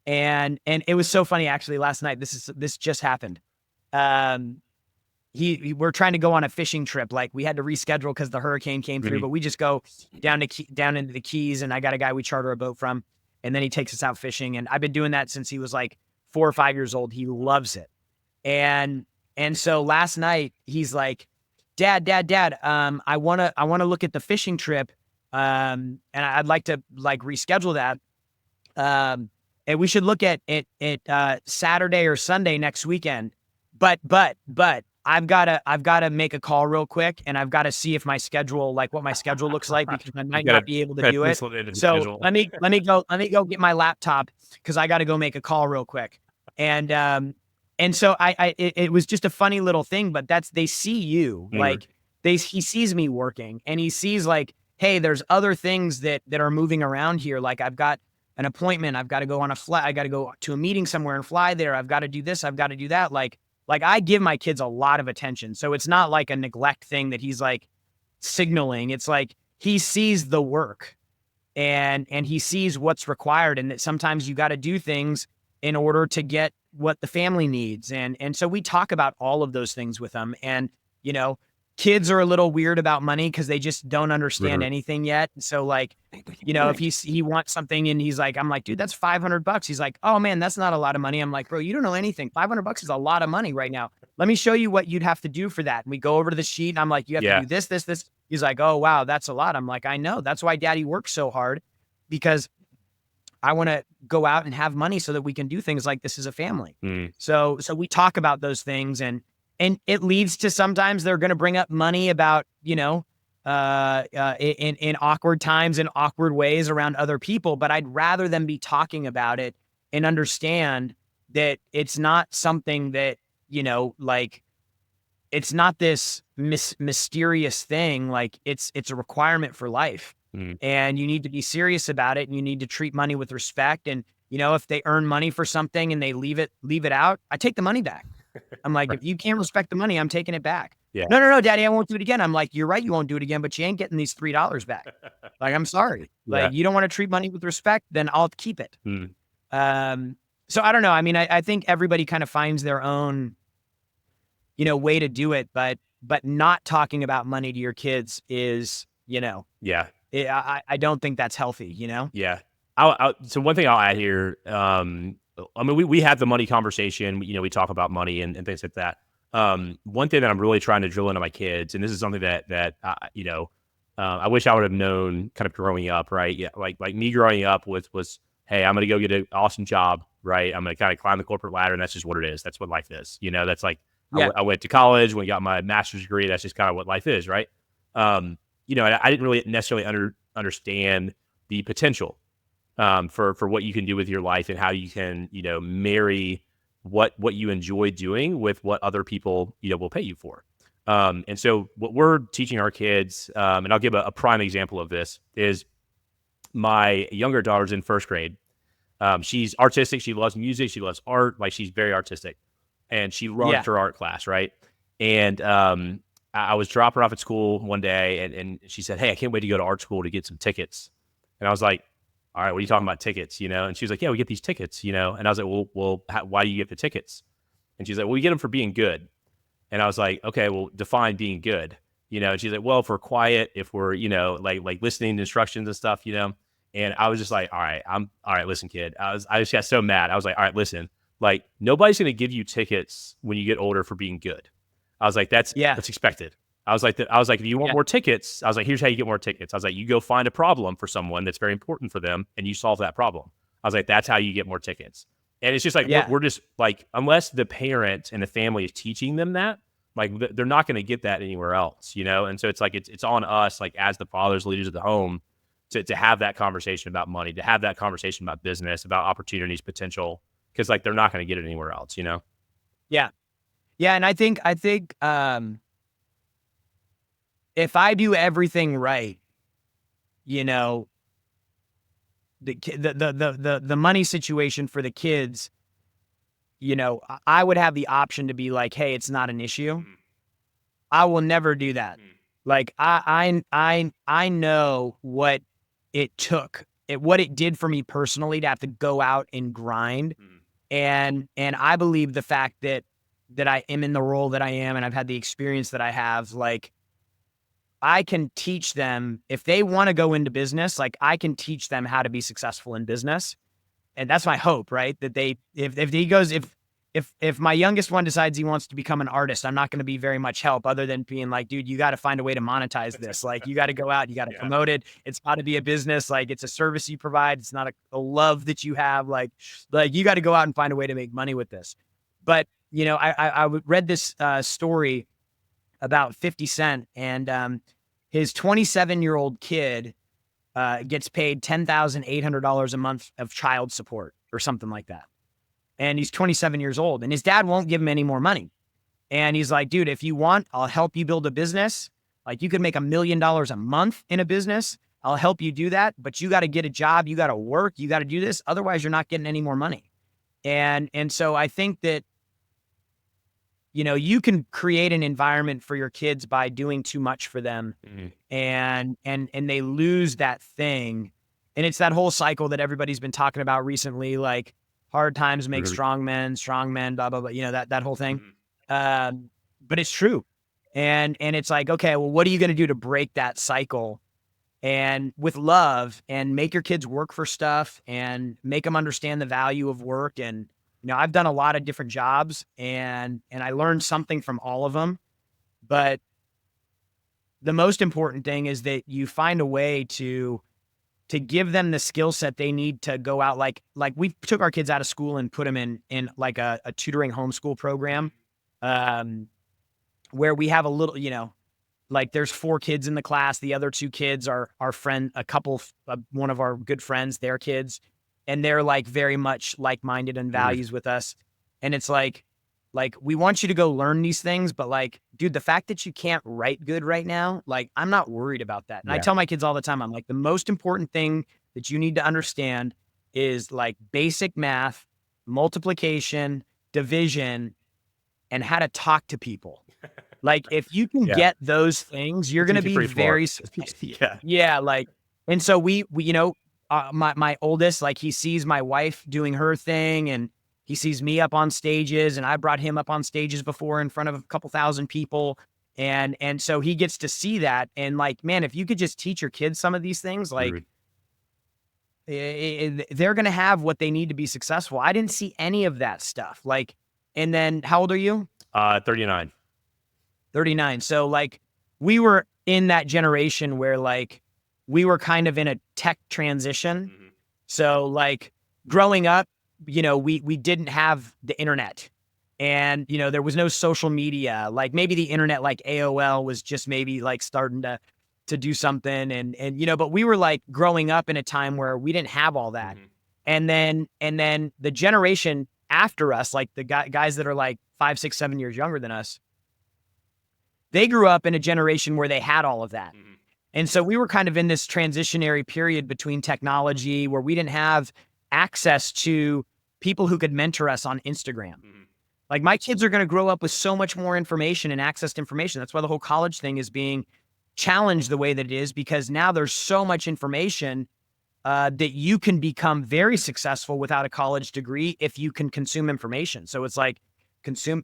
And it was so funny, actually, last night. This just happened. We're trying to go on a fishing trip. Like, we had to reschedule because the hurricane came through, but we just go down into the Keys, and I got a guy we charter a boat from, and then he takes us out fishing. And I've been doing that since he was like 4 or 5 years old. He loves it. And so last night he's like, Dad, I want to look at the fishing trip. And I'd like to, like, reschedule that. And we should look at Saturday or Sunday next weekend. But I've got to make a call real quick, and I've got to see if my schedule, like, what my schedule looks like, because I might not be able to do it. So let me go get my laptop, because I got to go make a call real quick. And so it was just a funny little thing, but they see you, like, he sees me working, and he sees, like, hey, there's other things that are moving around here. Like, I've got an appointment. I've got to go on a flight. I got to go to a meeting somewhere and fly there. I've got to do this. I've got to do that. Like I give my kids a lot of attention. So it's not like a neglect thing that he's, like, signaling. It's like he sees the work and he sees what's required, and that sometimes you got to do things in order to get what the family needs. And so we talk about all of those things with them. And, kids are a little weird about money because they just don't understand anything yet. So, like, if he wants something and he's like, I'm like, dude, that's $500. He's like, oh man, that's not a lot of money. I'm like, bro, you don't know anything. $500 is a lot of money right now. Let me show you what you'd have to do for that. And we go over to the sheet, and I'm like, you have to do this. He's like, oh wow, that's a lot. I'm like, I know. That's why Daddy works so hard, because I want to go out and have money so that we can do things like this as a family. So we talk about those things, and it leads to, sometimes they're going to bring up money about, in awkward times and awkward ways around other people, but I'd rather them be talking about it and understand that it's not something that, like, it's not this mysterious thing. Like, it's a requirement for life, Mm. and you need to be serious about it, and you need to treat money with respect. And if they earn money for something and they leave it out, I take the money back. I'm like, Right. if you can't respect the money, I'm taking it back. Yeah. No, no, no, daddy, I won't do it again. I'm like, you're right, you won't do it again, but you ain't getting these $3 back. Like, I'm sorry. Yeah. Like, you don't want to treat money with respect, then I'll keep it. Mm. So I don't know. I mean, I think everybody kind of finds their own, way to do it, but not talking about money to your kids is, Yeah. I don't think that's healthy, Yeah. So one thing I'll add here, I mean, we have the money conversation, we talk about money and things like that. One thing that I'm really trying to drill into my kids, and this is something that I wish I would have known kind of growing up, right? Yeah. Like me growing up was, hey, I'm going to go get an awesome job, right? I'm going to kind of climb the corporate ladder, and that's just what it is. That's what life is. That's like, Yeah. I went to college, when I got my master's degree, that's just kind of what life is, right? I didn't really necessarily understand the potential for what you can do with your life and how you can, marry what you enjoy doing with what other people, will pay you for. And so what we're teaching our kids, and I'll give a prime example of this, is my younger daughter's in first grade. She's artistic. She loves music. She loves art. Like, she's very artistic, and she loved her art class, right? And I was dropping her off at school one day, and she said, "Hey, I can't wait to go to art school to get some tickets." And I was like, "All right, what are you talking about, tickets?" And she was like, "Yeah, we get these tickets." And I was like, "Well, why do you get the tickets?" And she's like, "Well, we get them for being good." And I was like, "Okay, well, define being good." And she's like, "Well, if we're quiet, if we're, like listening to instructions and stuff." And I was just like, all right, listen, kid. I just got so mad. I was like, all right, listen, like, nobody's going to give you tickets when you get older for being good. I was like, that's expected. I was like, if you want more tickets, I was like, here's how you get more tickets. I was like, you go find a problem for someone that's very important for them, and you solve that problem. I was like, that's how you get more tickets. And it's just like, we're just like, unless the parent and the family is teaching them that, like, they're not going to get that anywhere else, And so it's like, it's on us, like, as the fathers, leaders of the home, to have that conversation about money, to have that conversation about business, about opportunities, potential, because, like, they're not going to get it anywhere else, Yeah. Yeah. And I think, if I do everything right, the money situation for the kids, I would have the option to be like, hey, it's not an issue. Mm. I will never do that. Like, I know what it took, what it did for me personally to have to go out and grind. And I believe the fact that I am in the role that I am, and I've had the experience that I have, like, I can teach them, if they want to go into business, like, I can teach them how to be successful in business. And that's my hope, right? That if my youngest one decides he wants to become an artist, I'm not going to be very much help, other than being like, dude, you got to find a way to monetize this. Like, you got to go out, you got to promote it. It's got to be a business. Like, it's a service you provide. It's not a love that you have. Like you got to go out and find a way to make money with this. But, I read this story about 50 Cent, and his 27-year-old kid gets paid $10,800 a month of child support or something like that. And he's 27 years old, and his dad won't give him any more money. And he's like, dude, if you want, I'll help you build a business. Like, you could make $1 million a month in a business. I'll help you do that, but you got to get a job. You got to work. You got to do this. Otherwise, you're not getting any more money. And so I think that, you can create an environment for your kids by doing too much for them, and they lose that thing. And it's that whole cycle that everybody's been talking about recently, like, hard times make strong men, blah, blah, blah, that whole thing. But it's true. And it's like, okay, well, what are you going to do to break that cycle? And with love, and make your kids work for stuff, and make them understand the value of work. And, I've done a lot of different jobs, and I learned something from all of them. But the most important thing is that you find a way to give them the skill set they need to go out. Like we took our kids out of school and put them in like a tutoring homeschool program, where we have a little, like there's 4 kids in the class. The other 2 kids are our friend, one of our good friends, their kids. And they're like very much like-minded in values with us. And it's like, we want you to go learn these things, but like, dude, the fact that you can't write good right now, like, I'm not worried about that. And I tell my kids all the time, I'm like, the most important thing that you need to understand is like basic math, multiplication, division, and how to talk to people. Like, if you can get those things, you're going to be very successful. Yeah. Like, and so we my oldest, like, he sees my wife doing her thing, and he sees me up on stages, and I brought him up on stages before in front of a couple thousand people. And so he gets to see that. And like, man, if you could just teach your kids some of these things, like they're going to have what they need to be successful. I didn't see any of that stuff. Like, and then how old are you? 39. 39. So like, we were in that generation where like we were kind of in a tech transition. So like growing up, we didn't have the internet, and, there was no social media. Like maybe the internet, like AOL was just maybe like starting to do something. And, but we were like growing up in a time where we didn't have all that. And then the generation after us, like the guys that are like 5, 6, 7 years younger than us, they grew up in a generation where they had all of that. And so we were kind of in this transitionary period between technology where we didn't have access to people who could mentor us on Instagram. Like my kids are going to grow up with so much more information and access to information. That's why the whole college thing is being challenged the way that it is, because now there's so much information that you can become very successful without a college degree if you can consume information. So it's like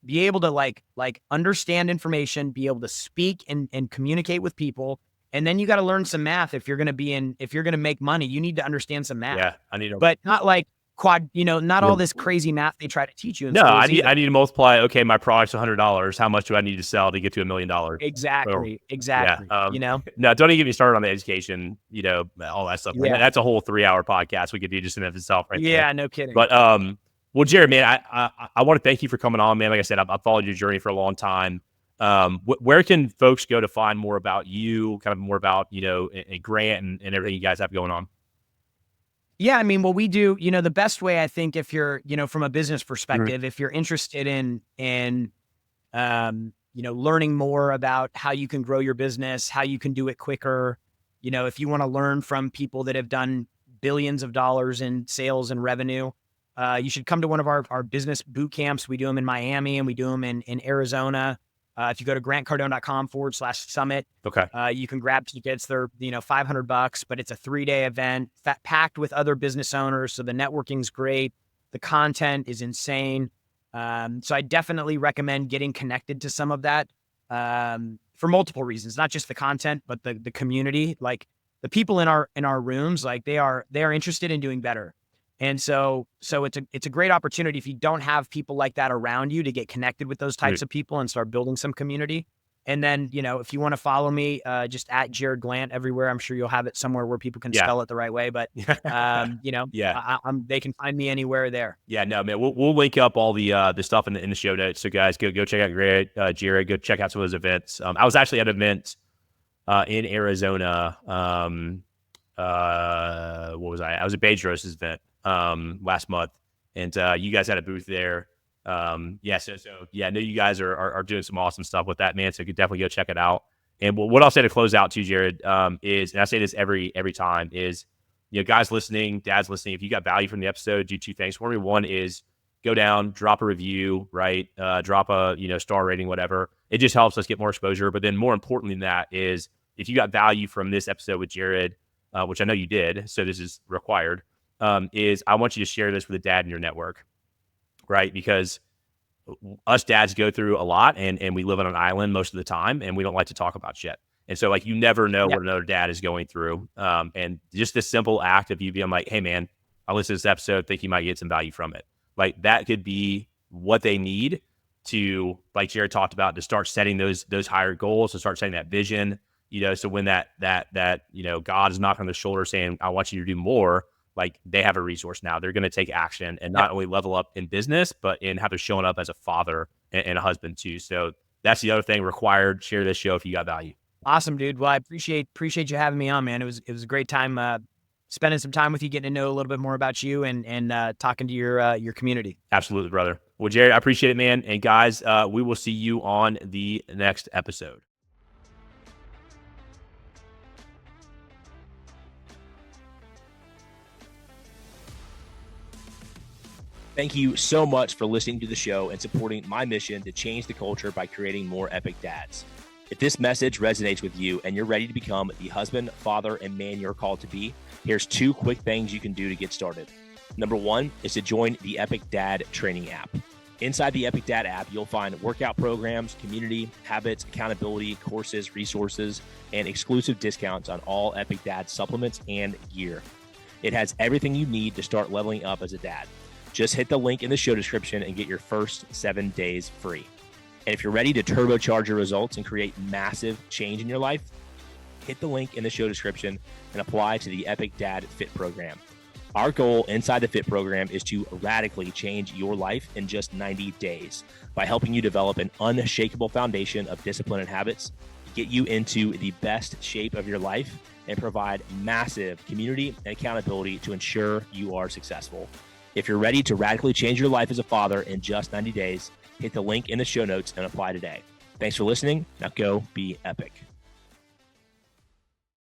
be able to like understand information, be able to speak and communicate with people. And then you got to learn some math. If you're going to make money, you need to understand some math. Yeah. But not like not all this crazy math they try to teach you. In no, I need either. to multiply. Okay, my product's $100. How much do I need to sell to get to $1 million? Exactly. Yeah. No, don't even get me started on the education. All that stuff. Yeah. That's a whole 3-hour podcast we could do just in of itself, right? Yeah, there. no kidding. But well, Jarrod, man, I want to thank you for coming on, man. Like I said, I've followed your journey for a long time. Where can folks go to find more about you, kind of more about and Grant and everything you guys have going on? Yeah, I mean, what we do, the best way, I think, if you're, from a business perspective, if you're interested in learning more about how you can grow your business, how you can do it quicker, if you want to learn from people that have done billions of dollars in sales and revenue, you should come to one of our business boot camps. We do them in Miami and we do them in Arizona. If you go to grantcardone.com/summit, you can grab tickets. They're, $500, but it's a 3-day event packed with other business owners. So the networking's great. The content is insane. So I definitely recommend getting connected to some of that for multiple reasons, not just the content, but the community. Like the people in our rooms, like they are interested in doing better. And so it's a great opportunity if you don't have people like that around you to get connected with those types of people and start building some community. And then, if you want to follow me, just at Jarrod Glandt everywhere. I'm sure you'll have it somewhere where people can spell it the right way. But, they can find me anywhere there. Yeah, no, man, we'll link up all the stuff in the show notes. So guys, go check out Jarrod. Go check out some of those events. I was actually at an event in Arizona. What was I? I was at Bedros' event last month, and you guys had a booth there. I know you guys are doing some awesome stuff with that, man. So you could definitely go check it out. And what I'll say to close out too, Jarrod, is, and I say this every time, is, guys listening, dads listening, if you got value from the episode, do 2 things for me. One is go down, drop a review, right? Drop a star rating, whatever. It just helps us get more exposure. But then more importantly than that is, if you got value from this episode with Jarrod, which I know you did, so this is required, is I want you to share this with a dad in your network, right? Because us dads go through a lot, and we live on an island most of the time, and we don't like to talk about shit. And so, like, you never know what another dad is going through. And just this simple act of you being like, hey, man, I listened to this episode, think you might get some value from it. Like, that could be what they need to, like Jarrod talked about, to start setting those higher goals, to start setting that vision, so when that God is knocking on the shoulder saying, I want you to do more, like, they have a resource now. They're going to take action and not only level up in business, but in how they're showing up as a father and a husband too. So that's the other thing required. Share this show if you got value. Awesome, dude. Well, I appreciate you having me on, man. It was a great time spending some time with you, getting to know a little bit more about you, and talking to your community. Absolutely, brother. Well, Jarrod, I appreciate it, man. And guys, we will see you on the next episode. Thank you so much for listening to the show and supporting my mission to change the culture by creating more epic dads. If this message resonates with you and you're ready to become the husband, father, and man you're called to be, here's 2 quick things you can do to get started. Number 1 is to join the Epic Dad training app. Inside the Epic Dad app, you'll find workout programs, community, habits, accountability, courses, resources, and exclusive discounts on all Epic Dad supplements and gear. It has everything you need to start leveling up as a dad. Just hit the link in the show description and get your first 7 days free. And if you're ready to turbocharge your results and create massive change in your life, hit the link in the show description and apply to the Epic Dad Fit program. Our goal inside the Fit program is to radically change your life in just 90 days by helping you develop an unshakable foundation of discipline and habits, get you into the best shape of your life, and provide massive community and accountability to ensure you are successful. If you're ready to radically change your life as a father in just 90 days, hit the link in the show notes and apply today. Thanks for listening. Now go be epic.